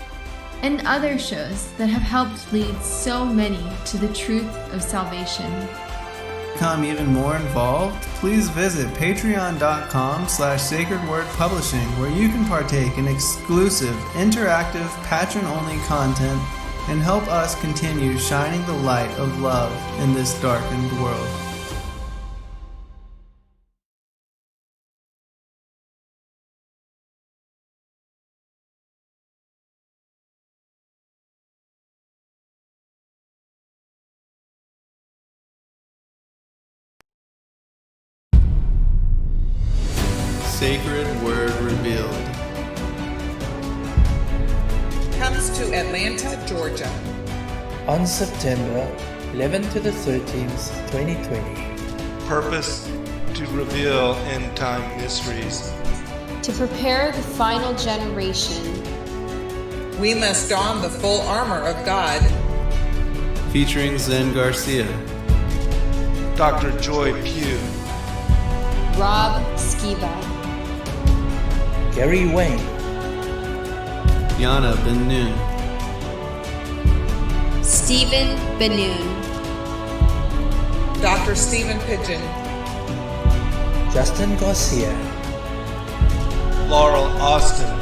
and other shows that have helped lead so many to the truth of salvation. To become even more involved, please visit patreon.com/sacredwordpublishing, where you can partake in exclusive, interactive, patron-only content and help us continue shining the light of love in this darkened world. Sacred Word Revealed Comes to Atlanta, Georgia. On September 11th to the 13th, 2020. Purpose to reveal end time mysteries. To prepare the final generation, We must don the full armor of God. featuring Zen Garcia, Dr. Joy Pugh, Rob Skiba, Gary Wayne, Yana Ben Noon, Stephen Benoon, Dr. Stephen Pigeon, Justin Garcia, Laurel Austin,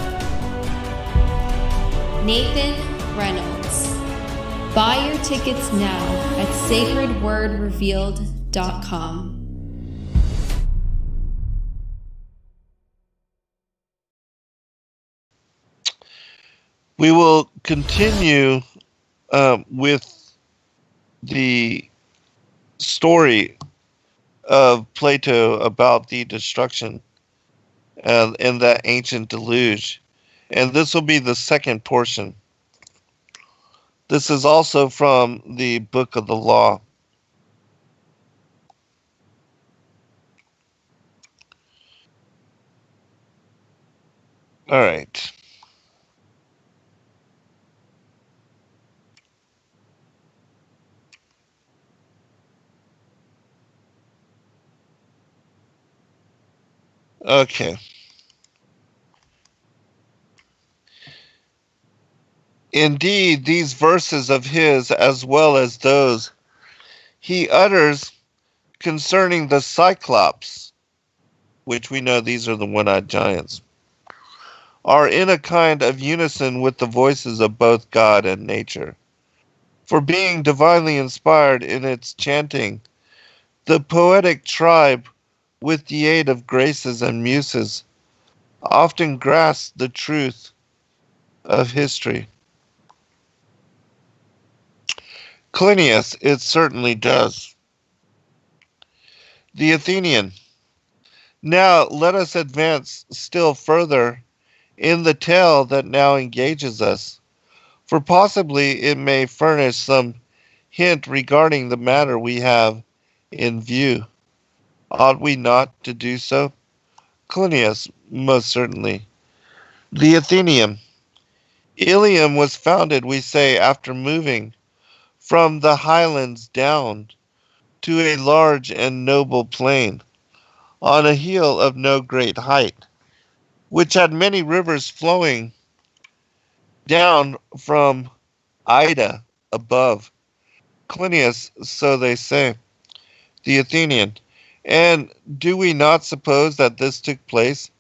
Nathan Reynolds. Buy your tickets now at sacredwordrevealed.com. We will continue with the story of Plato about the destruction and that ancient deluge. And this will be the second portion. This is also from the Book of the Law. All right. Okay. Indeed, these verses of his, as well as those he utters concerning the Cyclops, which we know these are the one-eyed giants, are in a kind of unison with the voices of both God and nature. For being divinely inspired in its chanting, the poetic tribe, with the aid of graces and muses, often grasps the truth of history. Clinias, it certainly does. The Athenian. Now let us advance still further in the tale that now engages us, for possibly it may furnish some hint regarding the matter we have in view. Ought we not to do so? Clinias, most certainly. The Athenian. Ilium was founded, we say, after moving from the highlands down to a large and noble plain, on a hill of no great height, which had many rivers flowing down from Ida above. Clinias, so they say. The Athenian. And do we not suppose that this took place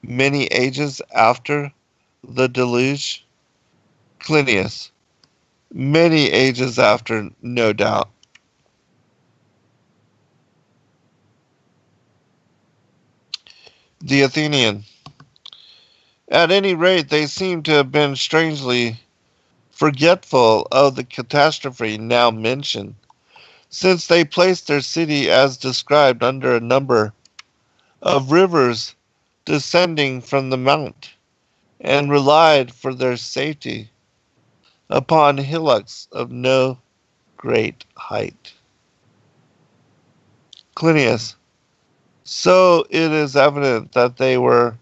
many ages after the deluge? Clinias. Many ages after, no doubt. The Athenian. At any rate, they seem to have been strangely forgetful of the catastrophe now mentioned, since they placed their city as described under a number of rivers descending from the mount, and relied for their safety upon hillocks of no great height. Clinias. So it is evident that they were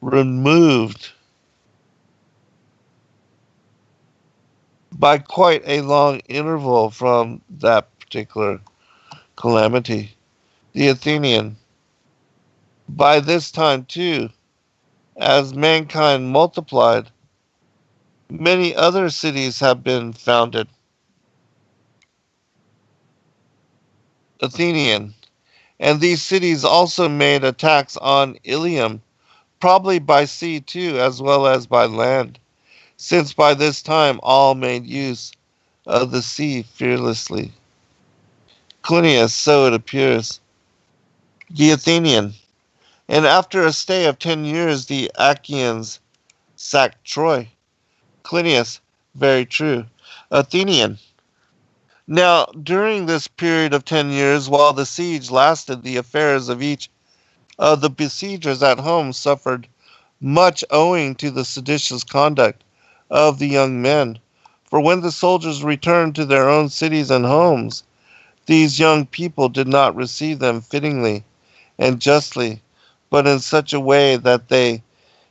removed by quite a long interval from that particular calamity. The Athenian. By this time, too, as mankind multiplied, many other cities have been founded. Athenian. And these cities also made attacks on Ilium, probably by sea too, as well as by land, since by this time all made use of the sea fearlessly. Clinias, so it appears. The Athenian. And after a stay of 10 years, the Achaeans sacked Troy. Clinias, very true. Athenian. Now, during this period of 10 years, while the siege lasted, the affairs of each of the besiegers at home suffered much owing to the seditious conduct of the young men. For when the soldiers returned to their own cities and homes, these young people did not receive them fittingly and justly, but in such a way that they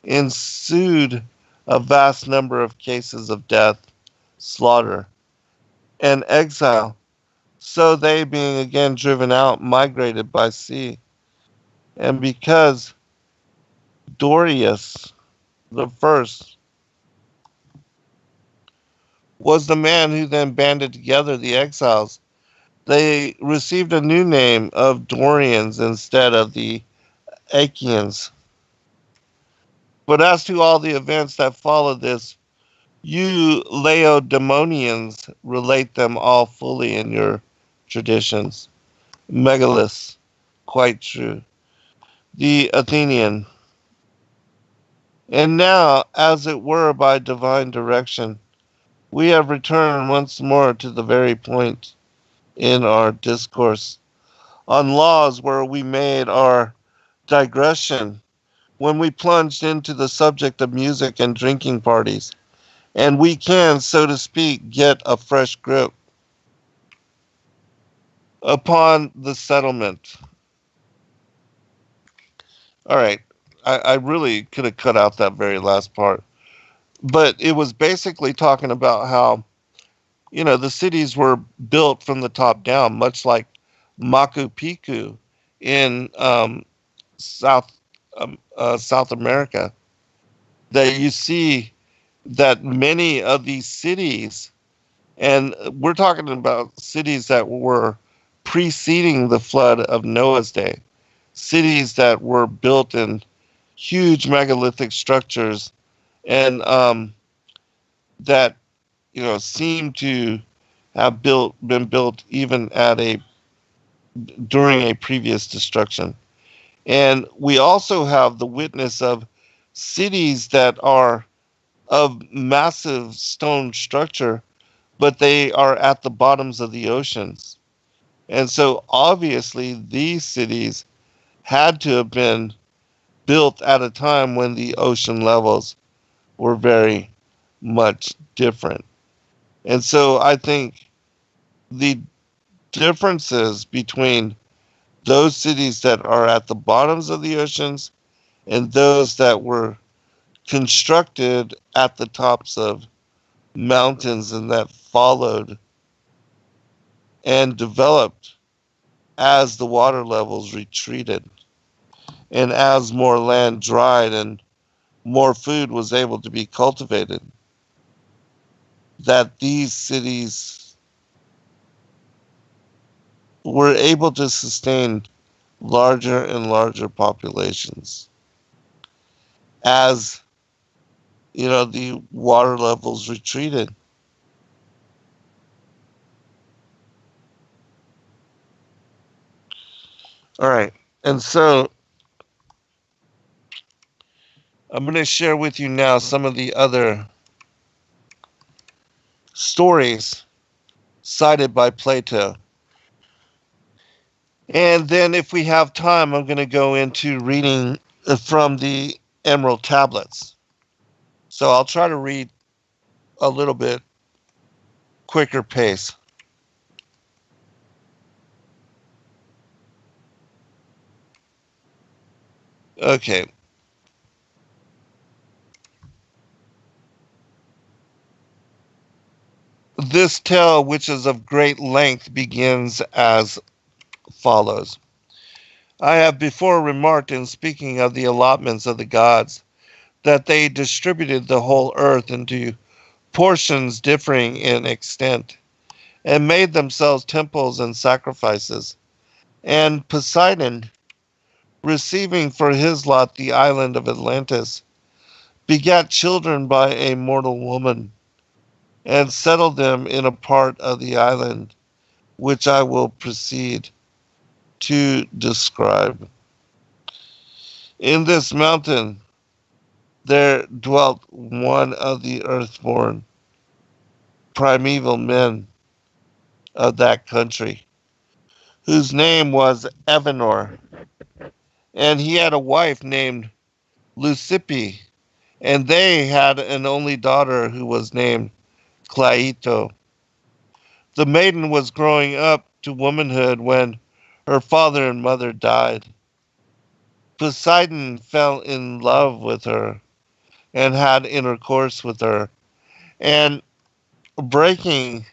ensued a vast number of cases of death, slaughter, and exile. So they, being again driven out, migrated by sea. And because Dorius the first was the man who then banded together the exiles, they received a new name of Dorians instead of the Achaeans. But as to all the events that followed this, you Laodamonians relate them all fully in your traditions. Megalus, quite true. The Athenian. And now, as it were by divine direction, we have returned once more to the very point in our discourse on laws where we made our digression when we plunged into the subject of music and drinking parties. And we can, so to speak, get a fresh grip upon the settlement. All right. I really could have cut out that very last part. But it was basically talking about how, the cities were built from the top down, much like Machu Picchu in South South America, that you see that many of these cities, and we're talking about cities that were preceding the flood of Noah's day, cities that were built in huge megalithic structures, and that seem to have been built even during a previous destruction. And we also have the witness of cities that are of massive stone structure, but they are at the bottoms of the oceans. And so obviously these cities had to have been built at a time when the ocean levels were very much different. And so I think the differences between those cities that are at the bottoms of the oceans and those that were constructed at the tops of mountains and that followed and developed as the water levels retreated and as more land dried and more food was able to be cultivated, that these cities were able to sustain larger and larger populations as the water levels retreated. All right, and so I'm going to share with you now some of the other stories cited by Plato. And then if we have time, I'm going to go into reading from the Emerald Tablets. So I'll try to read a little bit quicker pace. Okay. This tale, which is of great length, begins as follows. I have before remarked in speaking of the allotments of the gods that they distributed the whole earth into portions differing in extent, and made themselves temples and sacrifices. And Poseidon, receiving for his lot the island of Atlantis, begat children by a mortal woman, and settled them in a part of the island, which I will proceed to describe. In this mountain there dwelt one of the earthborn primeval men of that country, whose name was Evenor, and he had a wife named Leucippe, and they had an only daughter who was named Cleito. The maiden was growing up to womanhood when her father and mother died. Poseidon fell in love with her and had intercourse with her, and breaking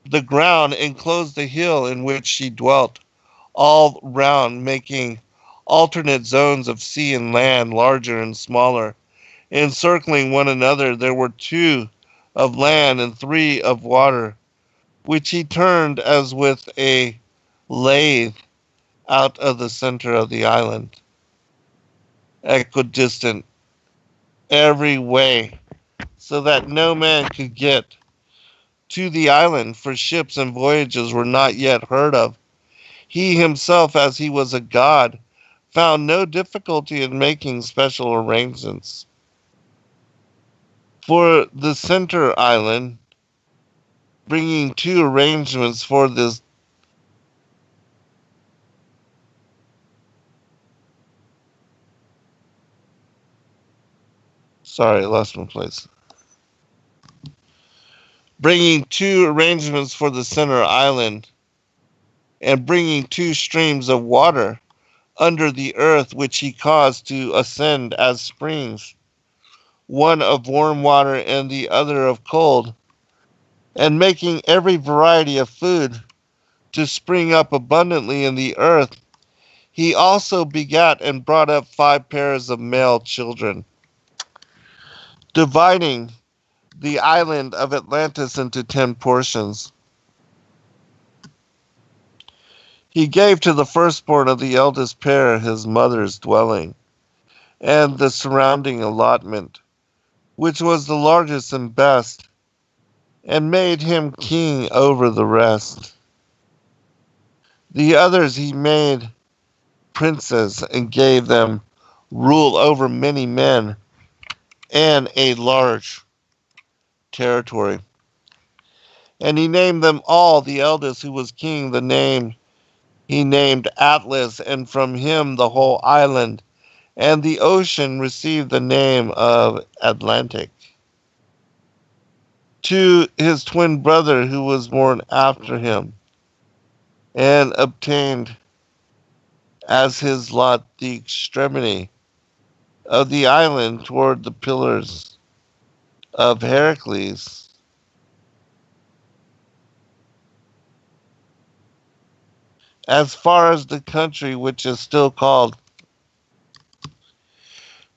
the ground enclosed the hill in which she dwelt all round, making alternate zones of sea and land, larger and smaller, encircling one another. There were 2 of land and 3 of water, which he turned as with a lathe out of the center of the island, equidistant every way, so that no man could get to the island, for ships and voyages were not yet heard of. He himself, as he was a god, found no difficulty in making special arrangements for the center island, bringing 2 arrangements for this. Sorry, I lost my place. Bringing 2 arrangements for the center island, and bringing 2 streams of water under the earth, which he caused to ascend as springs, one of warm water and the other of cold, and making every variety of food to spring up abundantly in the earth. He also begat and brought up 5 pairs of male children, dividing the island of Atlantis into 10 portions. He gave to the firstborn of the eldest pair his mother's dwelling, and the surrounding allotment, which was the largest and best, and made him king over the rest. The others he made princes, and gave them rule over many men and a large territory. And he named them all. The eldest, who was king, the name he named Atlas, and from him the whole island and the ocean received the name of Atlantic. To his twin brother, who was born after him, and obtained as his lot the extremity of the island toward the pillars of Heracles, as far as the country which is still called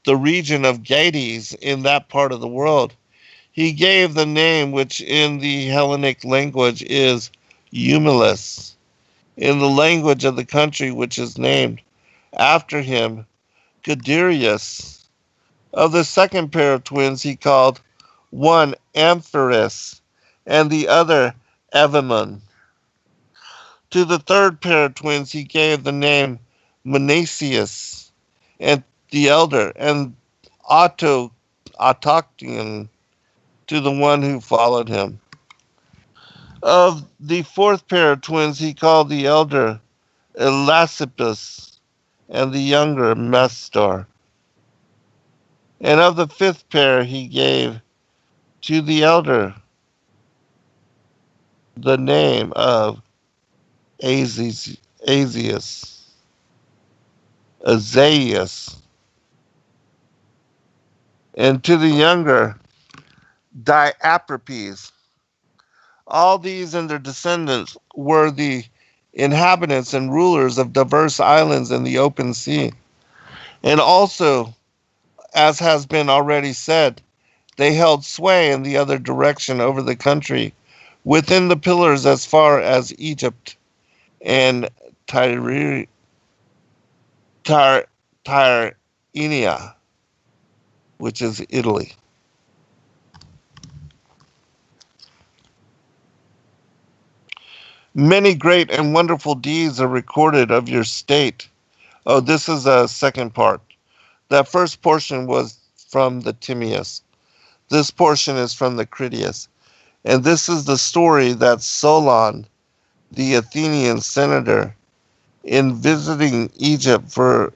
the region of Gades in that part of the world. He gave the name which in the Hellenic language is Eumelus, in the language of the country which is named after him, Gadirius. Of the second pair of twins he called one Amphiris, and the other Evamon. To the third pair of twins he gave the name Menasius, and the elder, and Autoctian to the one who followed him. Of the fourth pair of twins he called the elder Elasippus, and the younger Mestor. And of the fifth pair he gave to the elder the name of Azaius, and to the younger Diapropes. All these and their descendants were the inhabitants and rulers of diverse islands in the open sea. And also, as has been already said, they held sway in the other direction over the country, within the pillars as far as Egypt and Tyrrhenia, which is Italy. Many great and wonderful deeds are recorded of your state. Oh, this is a second part. That first portion was from the Timaeus. This portion is from the Critias. And this is the story that Solon, the Athenian senator, in visiting Egypt for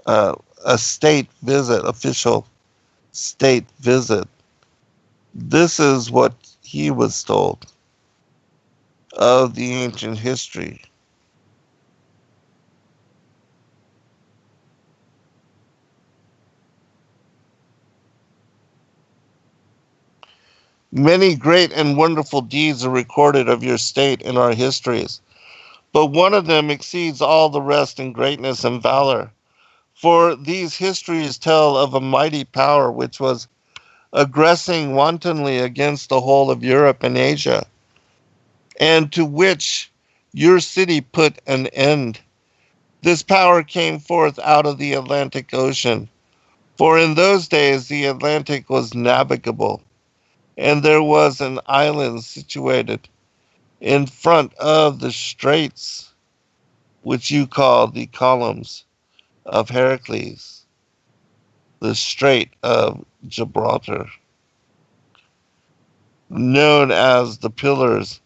a state visit, official state visit, this is what he was told of the ancient history. Many great and wonderful deeds are recorded of your state in our histories, but one of them exceeds all the rest in greatness and valor. For these histories tell of a mighty power which was aggressing wantonly against the whole of Europe and Asia, and to which your city put an end. This power came forth out of the Atlantic Ocean, for in those days the Atlantic was navigable, and there was an island situated in front of the straits, which you call the columns of Heracles, the Strait of Gibraltar, known as the Pillars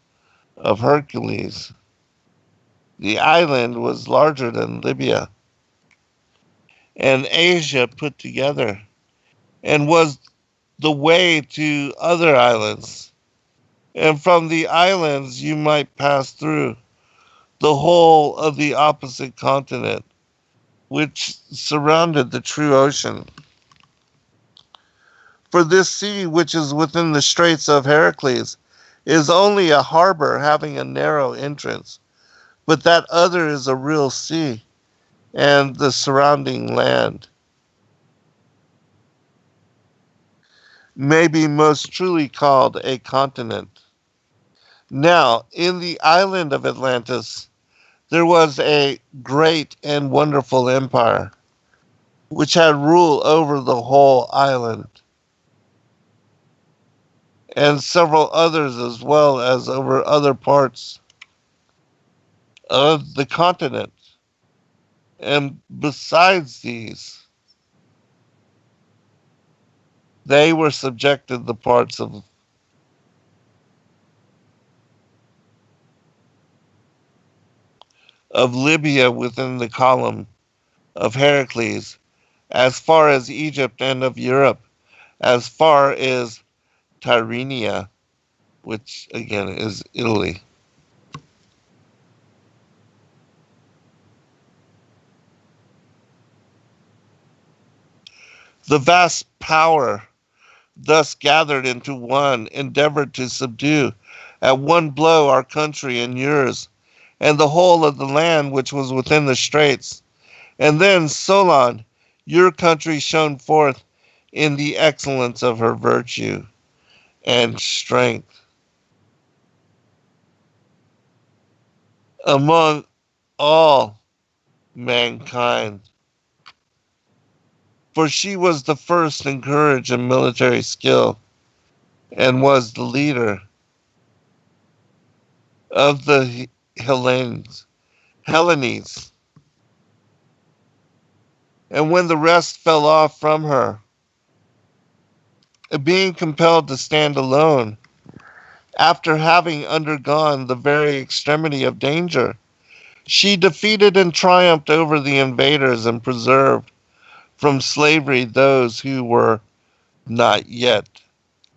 of Hercules. The island was larger than Libya and Asia put together, and was the way to other islands. And from the islands you might pass through the whole of the opposite continent, which surrounded the true ocean. For this sea, which is within the straits of Heracles, is only a harbor having a narrow entrance, but that other is a real sea, and the surrounding land may be most truly called a continent. Now, in the island of Atlantis, there was a great and wonderful empire, which had rule over the whole island, and several others as well as over other parts of the continent. And besides these, they were subjected the parts of Libya within the column of Heracles, as far as Egypt, and of Europe, as far as Tyrrhenia, which again is Italy. The vast power thus gathered into one endeavored to subdue at one blow our country and yours, and the whole of the land which was within the straits. And then Solon, your country, shone forth in the excellence of her virtue and strength among all mankind. For she was the first in courage and military skill, and was the leader of the Hellenes. And when the rest fell off from her, being compelled to stand alone, after having undergone the very extremity of danger, she defeated and triumphed over the invaders and preserved from slavery those who were not yet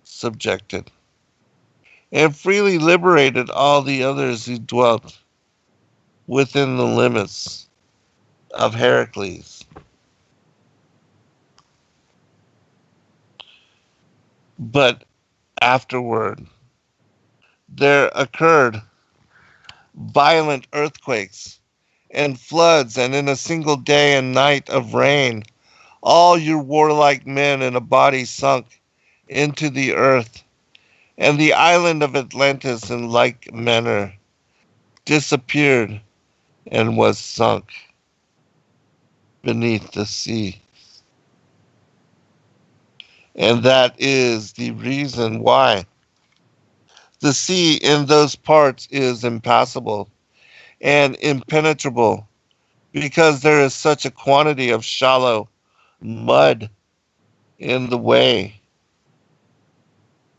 subjected, and freely liberated all the others who dwelt within the limits of Heracles. But afterward, there occurred violent earthquakes and floods, and in a single day and night of rain, all your warlike men in a body sunk into the earth, and the island of Atlantis in like manner disappeared and was sunk beneath the sea. And that is the reason why the sea in those parts is impassable and impenetrable, because there is such a quantity of shallow mud in the way.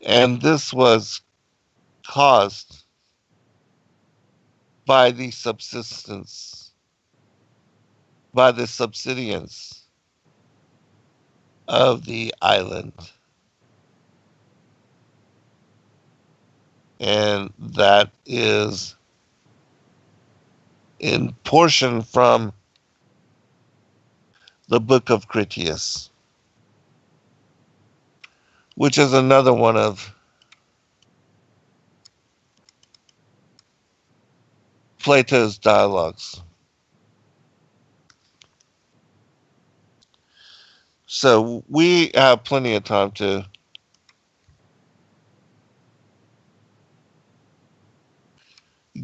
And this was caused by the subsidence of the island. And that is in portion from the Book of Critias, which is another one of Plato's dialogues. So we have plenty of time to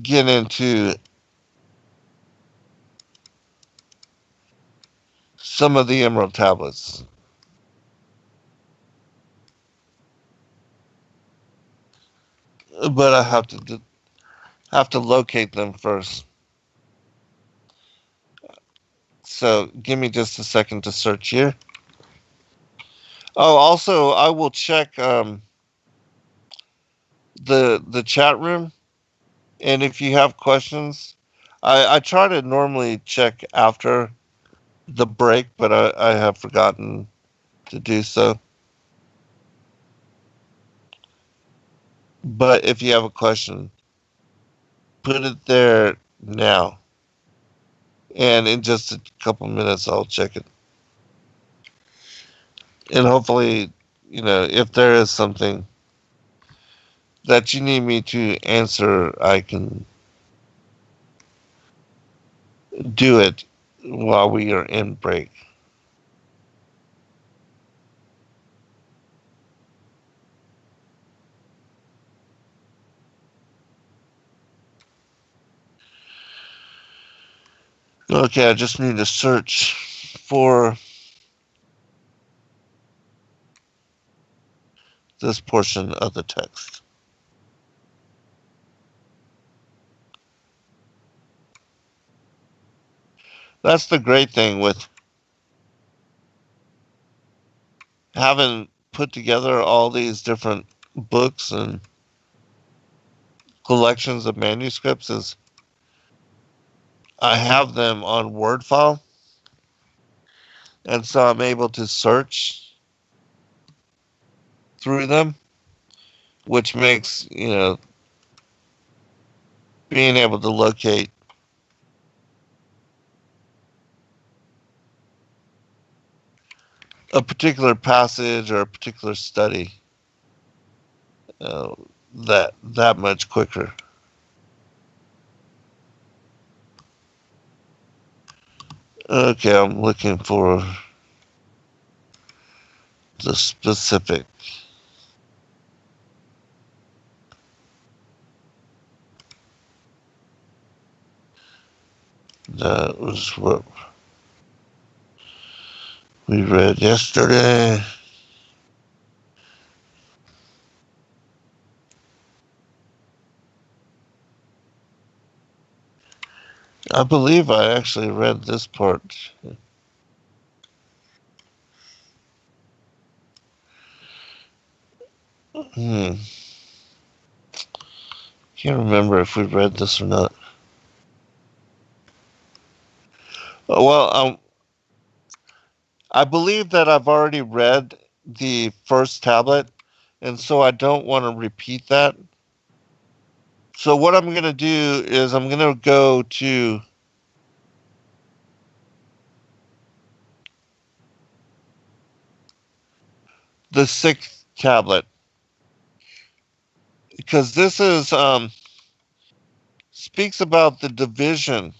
get into some of the emerald tablets. But I have to locate them first. So give me just a second to search here. Oh, also I will check the chat room, and if you have questions, I try to normally check after the break, but I have forgotten to do so. But if you have a question, put it there now, and in just a couple minutes I'll check it. And hopefully, if there is something that you need me to answer, I can do it while we are in break. Okay, I just need to search for this portion of the text. That's the great thing with having put together all these different books and collections of manuscripts is I have them on Word file, and so I'm able to search through them, which makes, being able to locate a particular passage or a particular study uh, that much quicker. Okay, I'm looking for the specific. That was what we read yesterday. I believe I actually read this part. Hmm. Can't remember if we read this or not. Well, I believe that I've already read the first tablet, and so I don't want to repeat that. So what I'm going to do is I'm going to go to the sixth tablet, because this is speaks about the division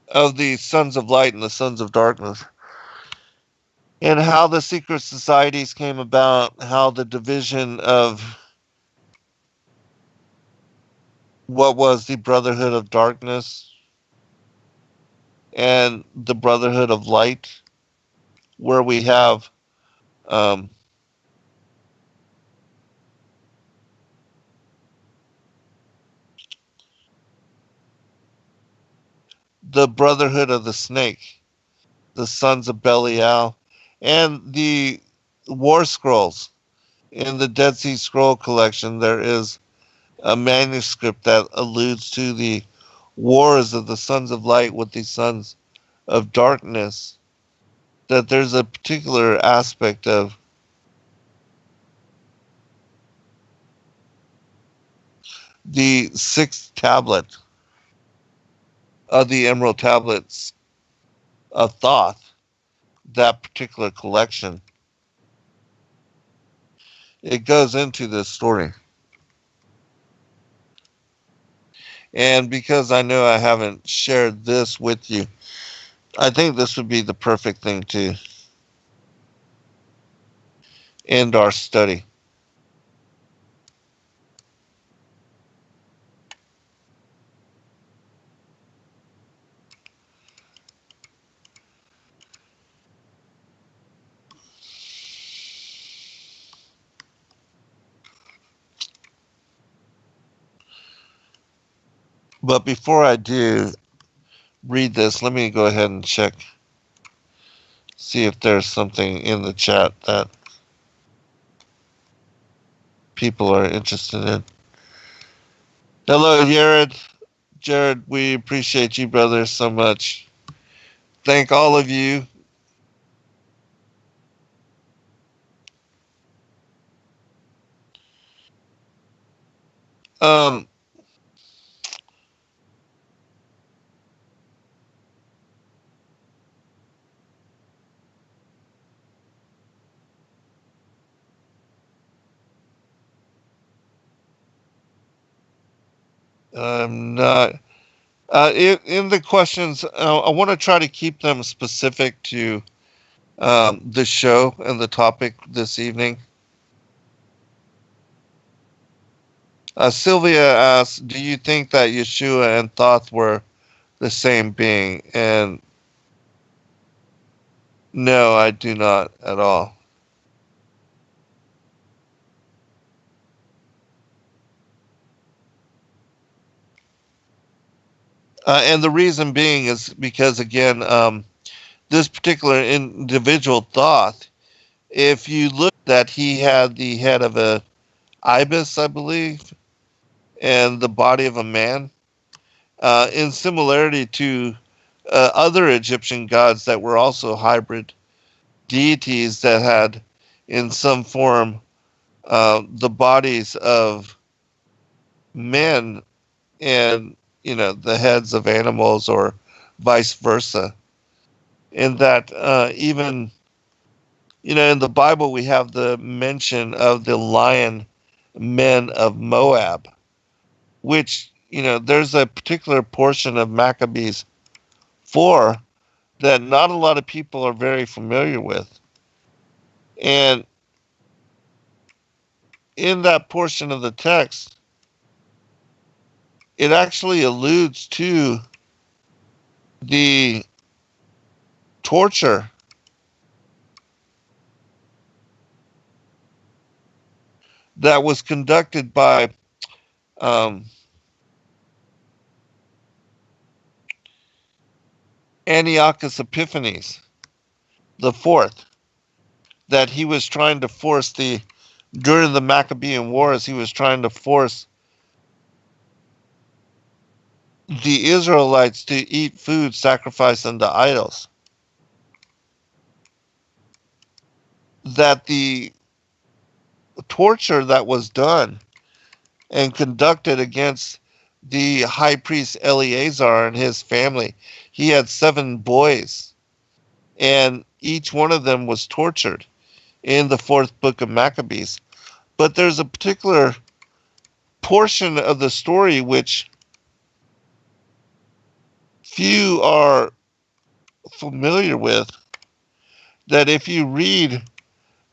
of the sons of light and the sons of darkness, and how the secret societies came about, how the division of what was the brotherhood of darkness and the brotherhood of light, where we have um, the brotherhood of the snake, the sons of Belial, and the war scrolls. In the Dead Sea Scroll collection, there is a manuscript that alludes to the wars of the sons of light with the sons of darkness, that there's a particular aspect of the sixth tablet of the Emerald Tablets of Thoth, that particular collection. It goes into this story. And because I know I haven't shared this with you, I think this would be the perfect thing to end our study. But before I do read this, let me go ahead and check, see if there's something in the chat that people are interested in. Hello, Jared. Jared, we appreciate you, brother, so much. Thank all of you. Um, I'm not. In the questions, I want to try to keep them specific to the show and the topic this evening. Sylvia asks, do you think that Yeshua and Thoth were the same being? And no, I do not at all. And the reason being is because, again, this particular individual Thoth, if you look that he had the head of a ibis, I believe, and the body of a man, in similarity to other Egyptian gods that were also hybrid deities that had, in some form, the bodies of men and the heads of animals, or vice versa. In that, even in the Bible, we have the mention of the lion men of Moab, which there's a particular portion of Maccabees 4 that not a lot of people are very familiar with. And in that portion of the text, it actually alludes to the torture that was conducted by Antiochus Epiphanes the fourth, that he was trying to force during the Maccabean Wars, he was trying to force the Israelites to eat food sacrificed unto idols. That the torture that was done and conducted against the high priest Eleazar and his family, he had 7 boys, and each one of them was tortured in the 4th book of Maccabees. But there's a particular portion of the story which few are familiar with, that if you read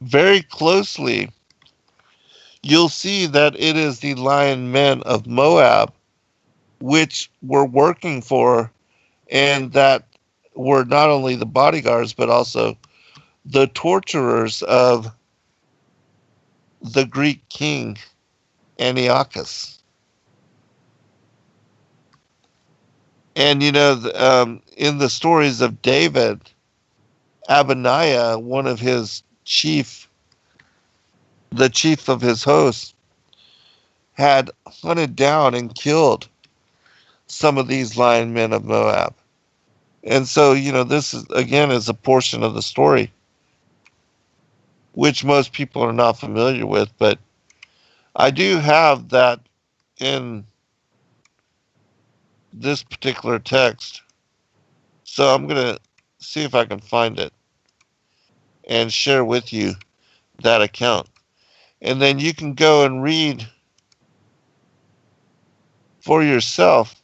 very closely, you'll see that it is the lion men of Moab which were working for, and that were not only the bodyguards but also the torturers of the Greek king Antiochus. And in the stories of David, Abaniah, one of his the chief of his hosts, had hunted down and killed some of these lion men of Moab. And so, this is, again, is a portion of the story which most people are not familiar with, but I do have that in this particular text. So I'm going to see if I can find it and share with you that account. And then you can go and read for yourself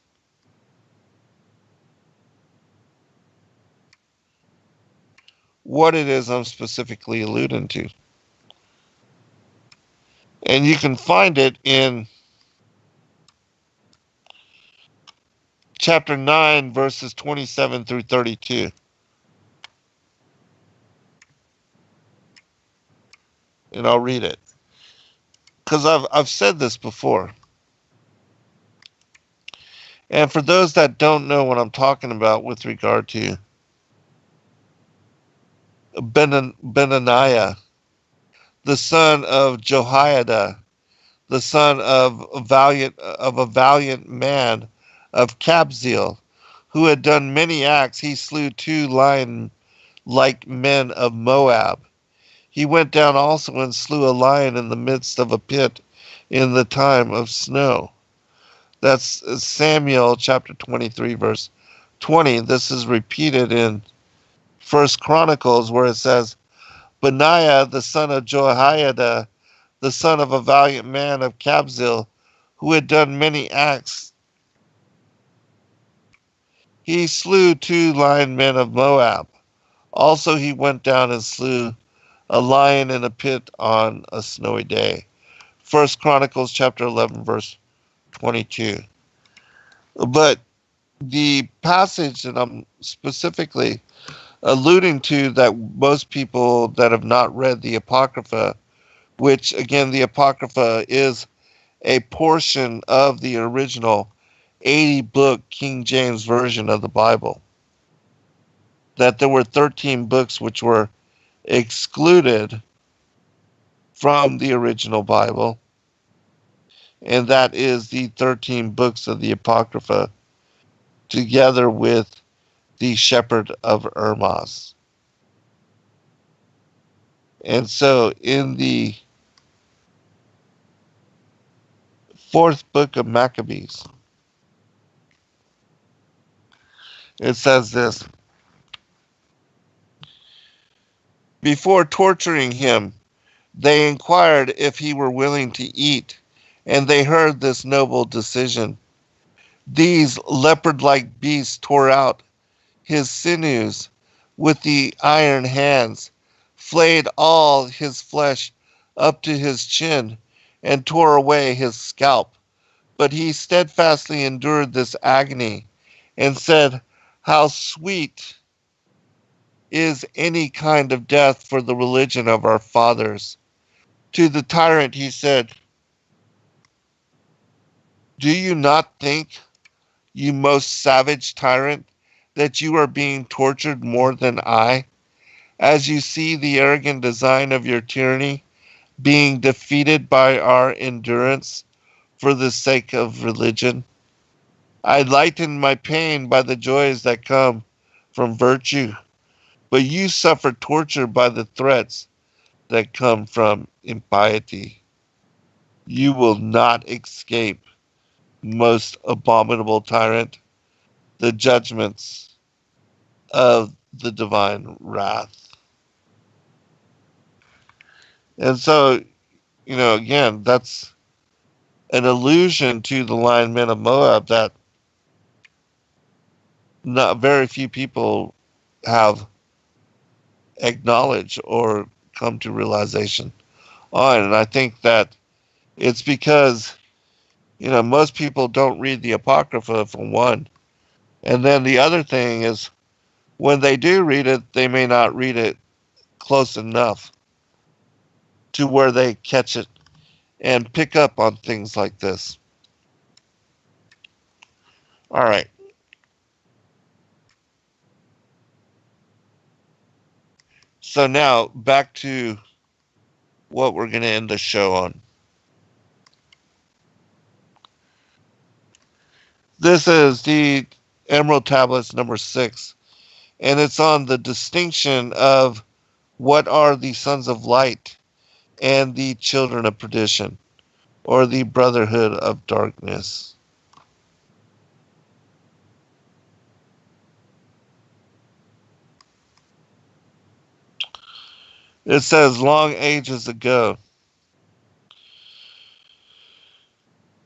what it is I'm specifically alluding to. And you can find it in chapter 9, verses 27 through 32. And I'll read it, because I've said this before. And for those that don't know what I'm talking about with regard to Benaniah, the son of Jehoiada, the son of a valiant man of Kabzeel, who had done many acts, he slew 2 lion-like men of Moab. He went down also and slew a lion in the midst of a pit in the time of snow. That's Samuel chapter 23, verse 20. This is repeated in 1 Chronicles, where it says, Benaiah, the son of Jehoiada, the son of a valiant man of Kabzeel, who had done many acts He slew 2 lion men of Moab. Also he went down and slew a lion in a pit on a snowy day. 1 Chronicles chapter 11, verse 22. But the passage that I'm specifically alluding to, that most people that have not read the Apocrypha, which again, the Apocrypha is a portion of the original 80-book King James Version of the Bible, that there were 13 books which were excluded from the original Bible, and that is the 13 books of the Apocrypha, together with the Shepherd of Hermas. And so in the 4th book of Maccabees, it says this: before torturing him, they inquired if he were willing to eat, and they heard this noble decision. These leopard-like beasts tore out his sinews with the iron hands, flayed all his flesh up to his chin, and tore away his scalp. But he steadfastly endured this agony, and said, "How sweet is any kind of death for the religion of our fathers." To the tyrant he said, "Do you not think, you most savage tyrant, that you are being tortured more than I, as you see the arrogant design of your tyranny being defeated by our endurance for the sake of religion? I lighten my pain by the joys that come from virtue, but you suffer torture by the threats that come from impiety. You will not escape, most abominable tyrant, the judgments of the divine wrath." And so, again, that's an allusion to the lion men of Moab that not very few people have acknowledged or come to realization on. And I think that it's because, most people don't read the Apocrypha, for one. And then the other thing is, when they do read it, they may not read it close enough to where they catch it and pick up on things like this. All right. So now back to what we're going to end the show on. This is the Emerald Tablets number 6, and it's on the distinction of what are the sons of light and the children of perdition, or the brotherhood of darkness. It says, long ages ago,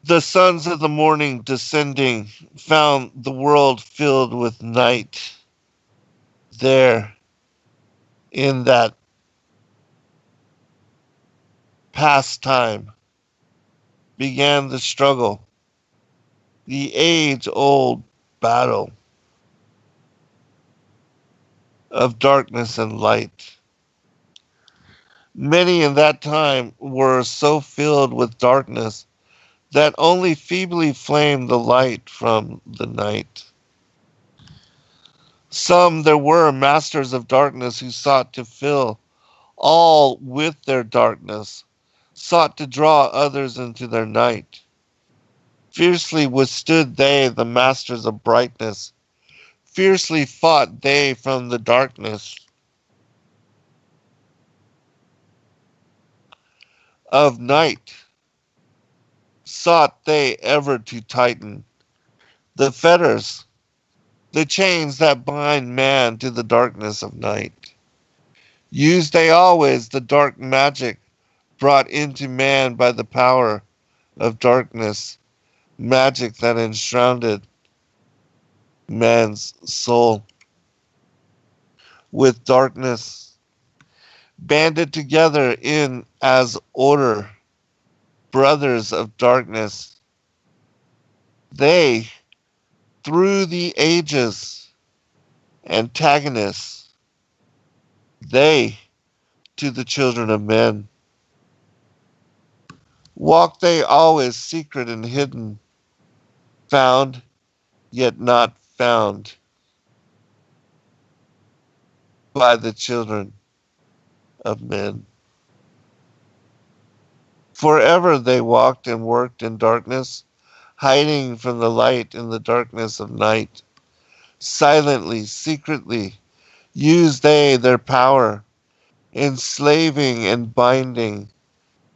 the sons of the morning descending found the world filled with night. There, in that past time, began the struggle, the age-old battle of darkness and light. Many in that time were so filled with darkness that only feebly flamed the light from the night. Some there were masters of darkness who sought to fill all with their darkness, sought to draw others into their night. Fiercely withstood they the masters of brightness, fiercely fought they from the darkness of night, sought they ever to tighten the fetters, the chains that bind man to the darkness of night. Used they always the dark magic brought into man by the power of darkness, magic that enshrouded man's soul with darkness, banded together in as order, brothers of darkness. They, through the ages, antagonists, they to the children of men. Walk they always secret and hidden, found yet not found by the children of men. Forever they walked and worked in darkness, hiding from the light in the darkness of night. Silently, secretly, used they their power, enslaving and binding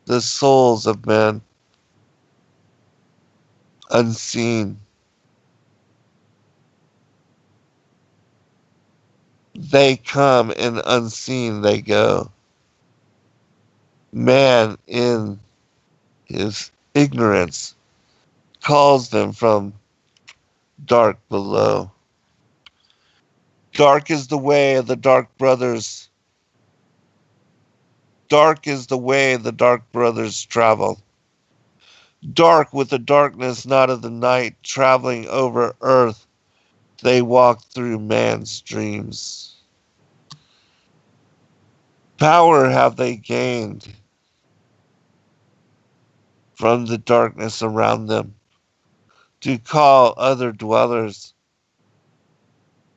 the souls of men. Unseen, they come and unseen they go. Man in his ignorance calls them from dark below. Dark is the way of the dark brothers. Dark is the way the dark brothers travel. Dark with the darkness not of the night, traveling over earth, they walk through man's dreams. Power have they gained from the darkness around them to call other dwellers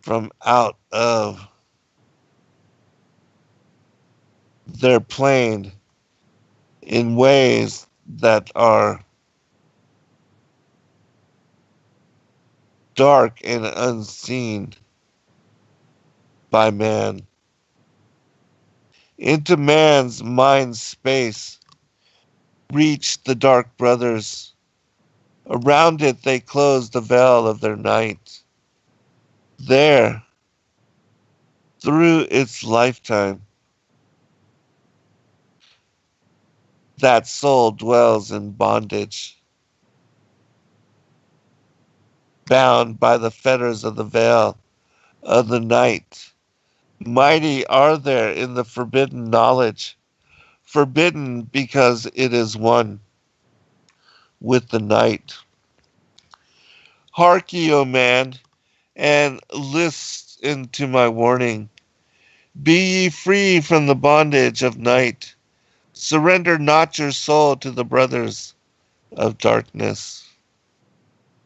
from out of their plane in ways that are dark and unseen by man. Into man's mind space reach the dark brothers. Around it they close the veil of their night. There, through its lifetime, that soul dwells in bondage, bound by the fetters of the veil of the night. Mighty are there in the forbidden knowledge, forbidden because it is one with the night. Hark ye, O man, and listen to my warning. Be ye free from the bondage of night. Surrender not your soul to the brothers of darkness.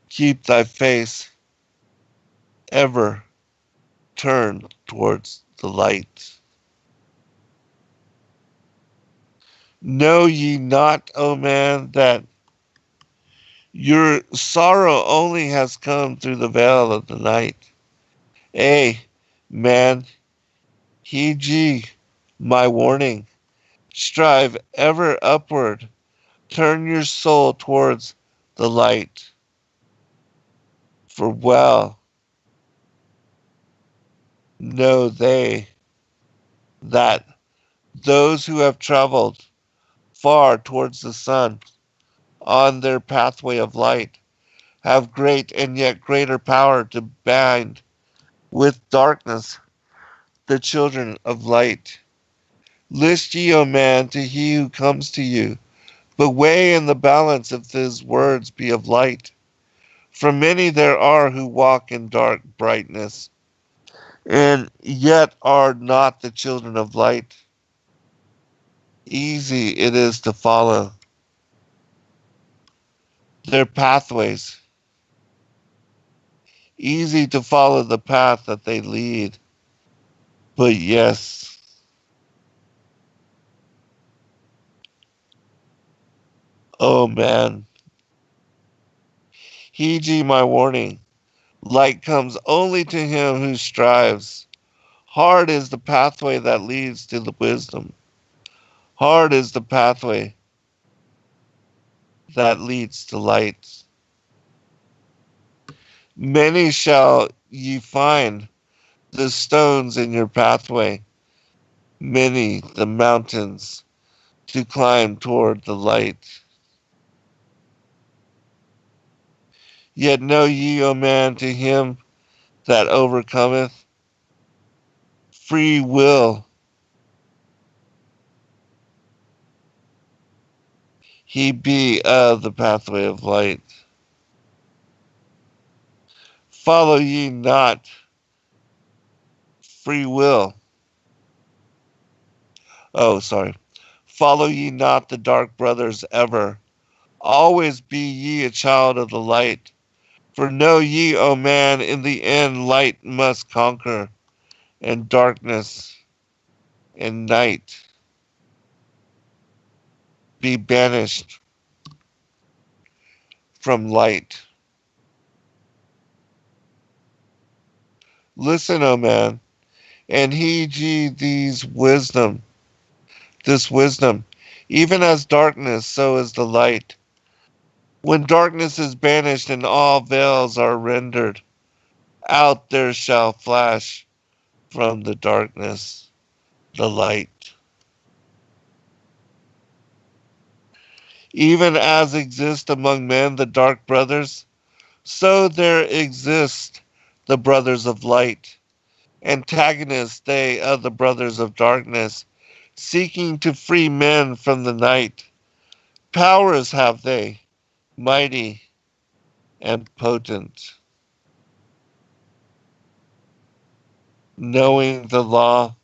Keep thy face ever turned towards the light. Know ye not, O man, that your sorrow only has come through the veil of the night? Man, heed ye my warning. Strive ever upward. Turn your soul towards the light. For well know they that those who have traveled far towards the sun on their pathway of light have great and yet greater power to bind with darkness the children of light. List ye, O man, to he who comes to you, but weigh in the balance if his words be of light. For many there are who walk in dark brightness, and yet are not the children of light. Easy it is to follow their pathways, easy to follow the path that they lead. But yes, oh man, heed ye my warning. Light comes only to him who strives. Hard is the pathway that leads to the wisdom. Hard is the pathway that leads to light. Many shall ye find the stones in your pathway, many the mountains to climb toward the light. Yet know ye, O man, to him that overcometh, free will, he be of the pathway of light. Follow ye not free will. Oh, sorry. Follow ye not the dark brothers ever. Always be ye a child of the light. For know ye, O man, in the end light must conquer, and darkness and night be banished from light. Listen, O man, and heed ye this wisdom. Even as darkness, so is the light. When darkness is banished and all veils are rendered, out there shall flash from the darkness the light. Even as exist among men the dark brothers, so there exist the brothers of light. Antagonists they of the brothers of darkness, seeking to free men from the night. Powers have they, mighty and potent. Knowing the law,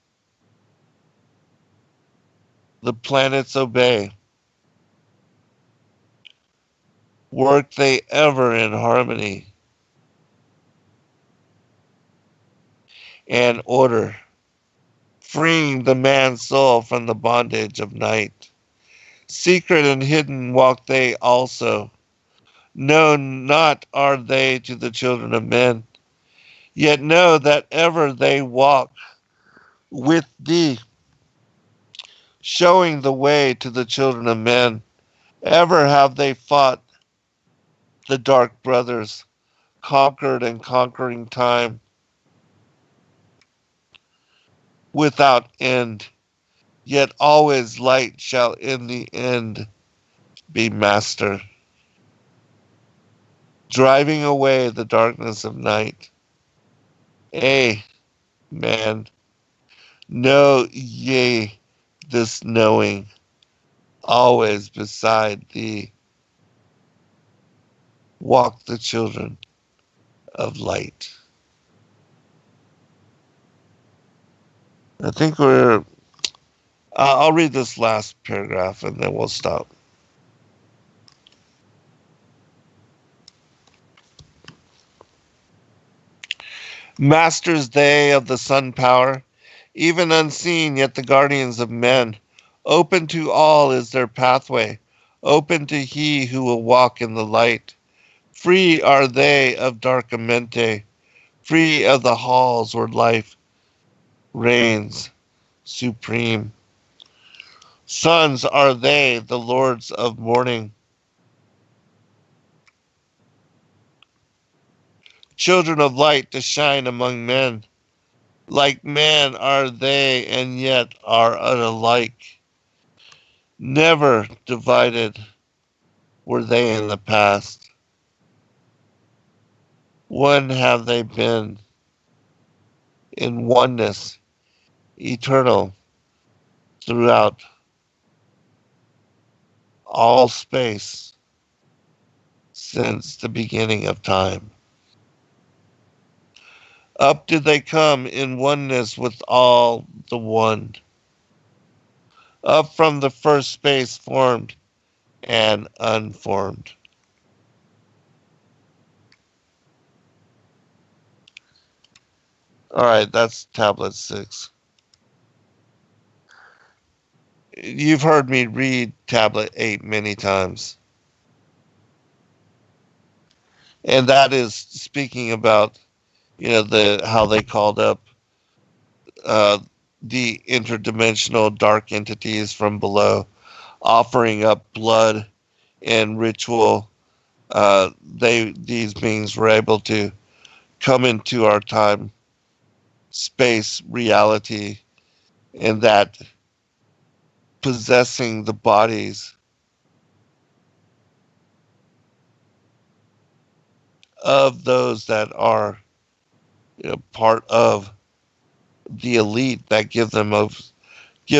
the planets obey. Work they ever in harmony and order, freeing the man's soul from the bondage of night. Secret and hidden walk they also. Known not are they to the children of men, yet know that ever they walk with thee, showing the way to the children of men. Ever have they fought the dark brothers, conquered and conquering time without end. Yet always light shall in the end be master, driving away the darkness of night. Ay, man, know ye this knowing, always beside thee walk the children of light. I think I'll read this last paragraph and then we'll stop. Masters they of the sun power, even unseen, yet the guardians of men. Open to all is their pathway, open to he who will walk in the light. Free are they of dark amente, free of the halls where life reigns supreme. Sons are they, the lords of morning. Children of light to shine among men. Like man are they, and yet are unalike. Never divided were they in the past. One have they been in oneness, eternal, throughout all space, since the beginning of time. Up did they come in oneness with all the one. Up from the first space formed and unformed. All right, that's tablet 6. You've heard me read tablet 8 many times. And that is speaking about, how they called up the interdimensional dark entities from below, offering up blood and ritual. These beings were able to come into our time, space, reality, and that possessing the bodies of those that are part of the elite that give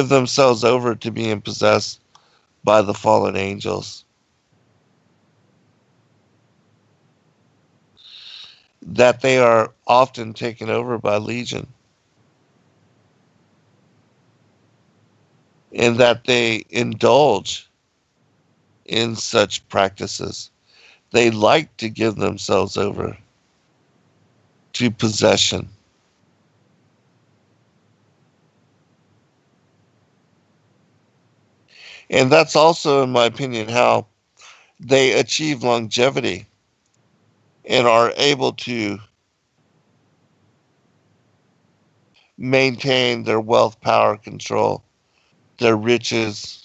themselves over to being possessed by the fallen angels. That they are often taken over by Legion. And that they indulge in such practices. They like to give themselves over to possession. And that's also, in my opinion, how they achieve longevity and are able to maintain their wealth, power, control, their riches.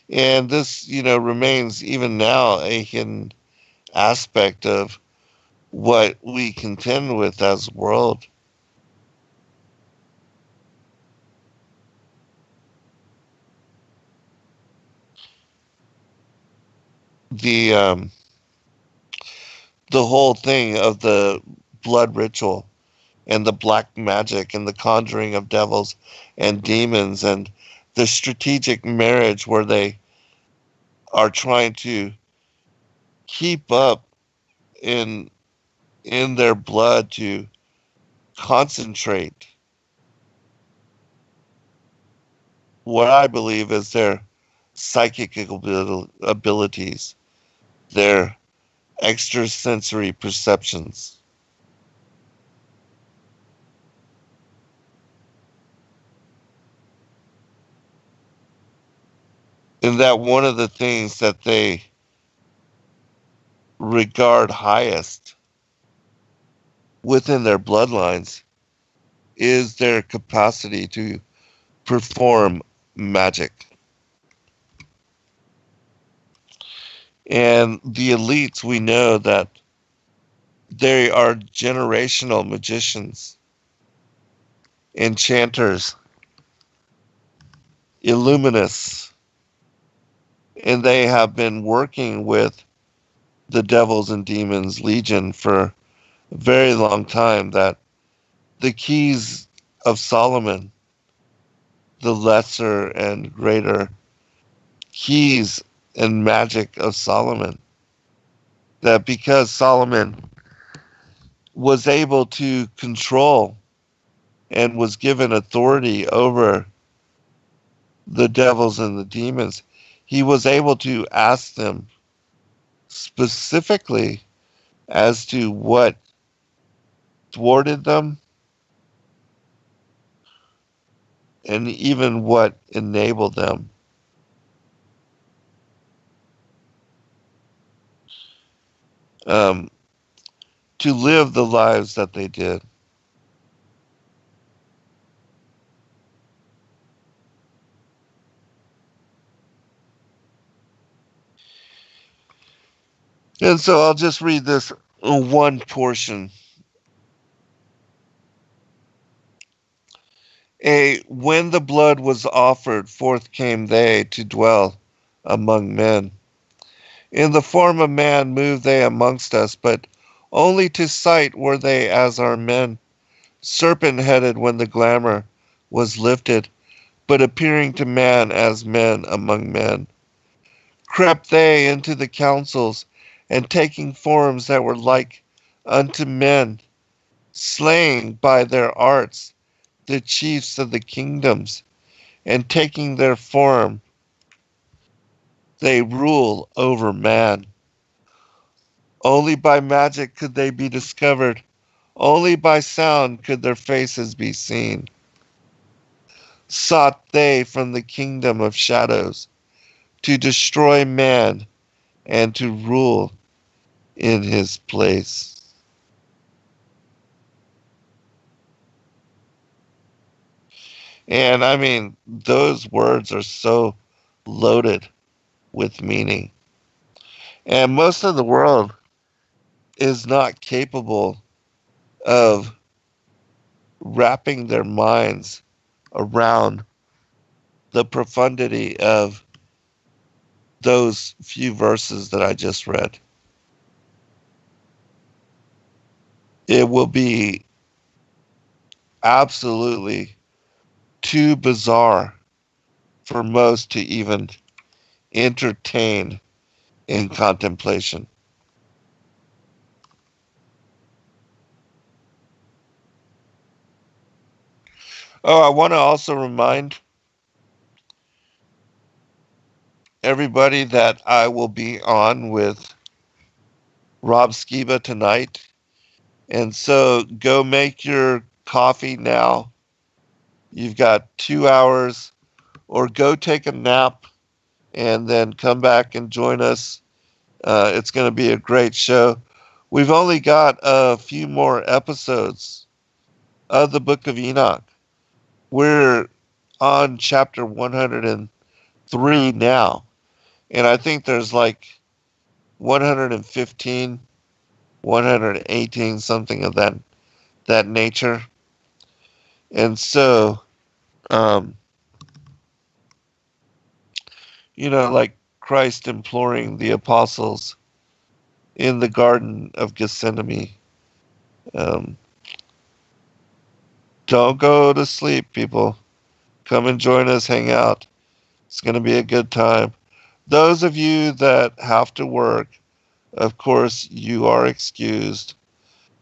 And this, remains even now a hidden aspect of what we contend with as a world. The the whole thing of the blood ritual and the black magic and the conjuring of devils and demons and the strategic marriage where they are trying to keep up in their blood to concentrate what I believe is their psychic abilities, their extrasensory perceptions. And that one of the things that they regard highest within their bloodlines is their capacity to perform magic. And the elites, we know that they are generational magicians, enchanters, illuminists, and they have been working with the devils and demons legion for a very long time. That the keys of Solomon, the lesser and greater keys and magic of Solomon, that because Solomon was able to control and was given authority over the devils and the demons, he was able to ask them specifically as to what thwarted them and even what enabled them. To live the lives that they did. And so I'll just read this one portion. When the blood was offered, forth came they to dwell among men. In the form of man moved they amongst us, but only to sight were they as our men. Serpent-headed when the glamour was lifted, but appearing to man as men among men. Crept they into the councils, and taking forms that were like unto men, slaying by their arts the chiefs of the kingdoms, and taking their form, they rule over man. Only by magic could they be discovered. Only by sound could their faces be seen. Sought they from the kingdom of shadows to destroy man and to rule in his place. And I mean, those words are so loaded with meaning. And most of the world is not capable of wrapping their minds around the profundity of those few verses that I just read. It will be absolutely too bizarre for most to even entertain in contemplation. Oh, I want to also remind everybody that I will be on with Rob Skiba tonight. And so go make your coffee now. You've got 2 hours, or go take a nap and then come back and join us. It's going to be a great show. We've only got a few more episodes of the Book of Enoch. We're on chapter 103 now. And I think there's like 115, 118, something of that nature. And so, like Christ imploring the apostles in the Garden of Gethsemane, don't go to sleep, people. Come and join us, hang out. It's going to be a good time. Those of you that have to work, of course, you are excused.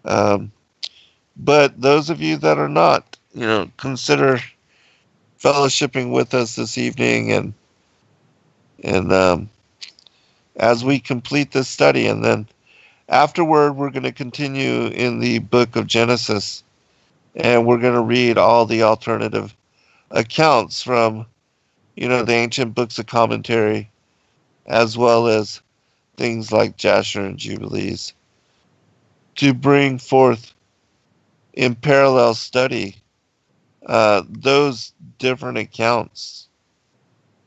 But those of you that are not, consider fellowshipping with us this evening, and as we complete this study, and then afterward, we're going to continue in the book of Genesis, and we're going to read all the alternative accounts from, the ancient books of commentary, as well as things like Jasher and Jubilees, to bring forth in parallel study those different accounts,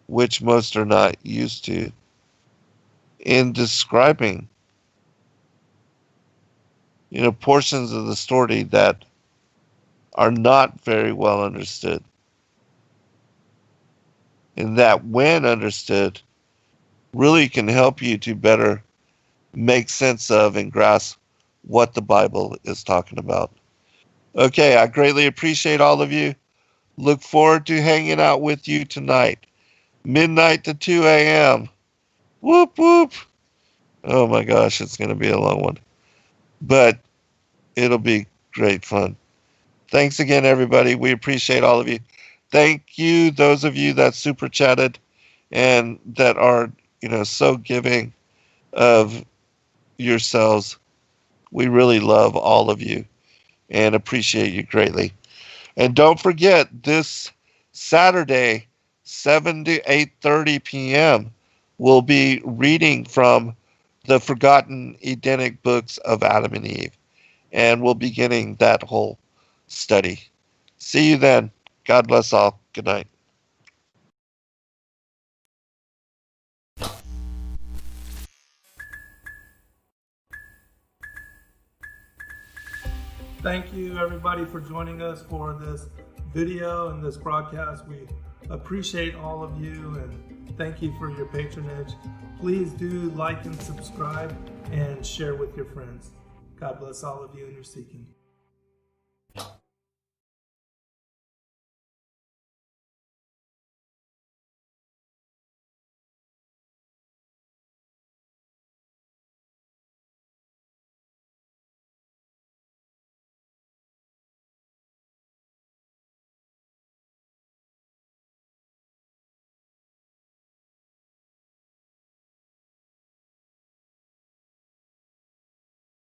which most are not used to, in describing, portions of the story that are not very well understood. And that, when understood, really can help you to better make sense of and grasp what the Bible is talking about. Okay, I greatly appreciate all of you. Look forward to hanging out with you tonight. Midnight to 2 a.m. Whoop, whoop. Oh my gosh, it's going to be a long one. But it'll be great fun. Thanks again, everybody. We appreciate all of you. Thank you, those of you that super chatted and that are, so giving of yourselves. We really love all of you and appreciate you greatly. And don't forget, this Saturday, 7 to 8:30 p.m., we'll be reading from the forgotten Edenic books of Adam and Eve. And we'll be beginning that whole study. See you then. God bless all. Good night. Thank you, everybody, for joining us for this video and this broadcast. We appreciate all of you, and thank you for your patronage. Please do like and subscribe and share with your friends. God bless all of you in your seeking.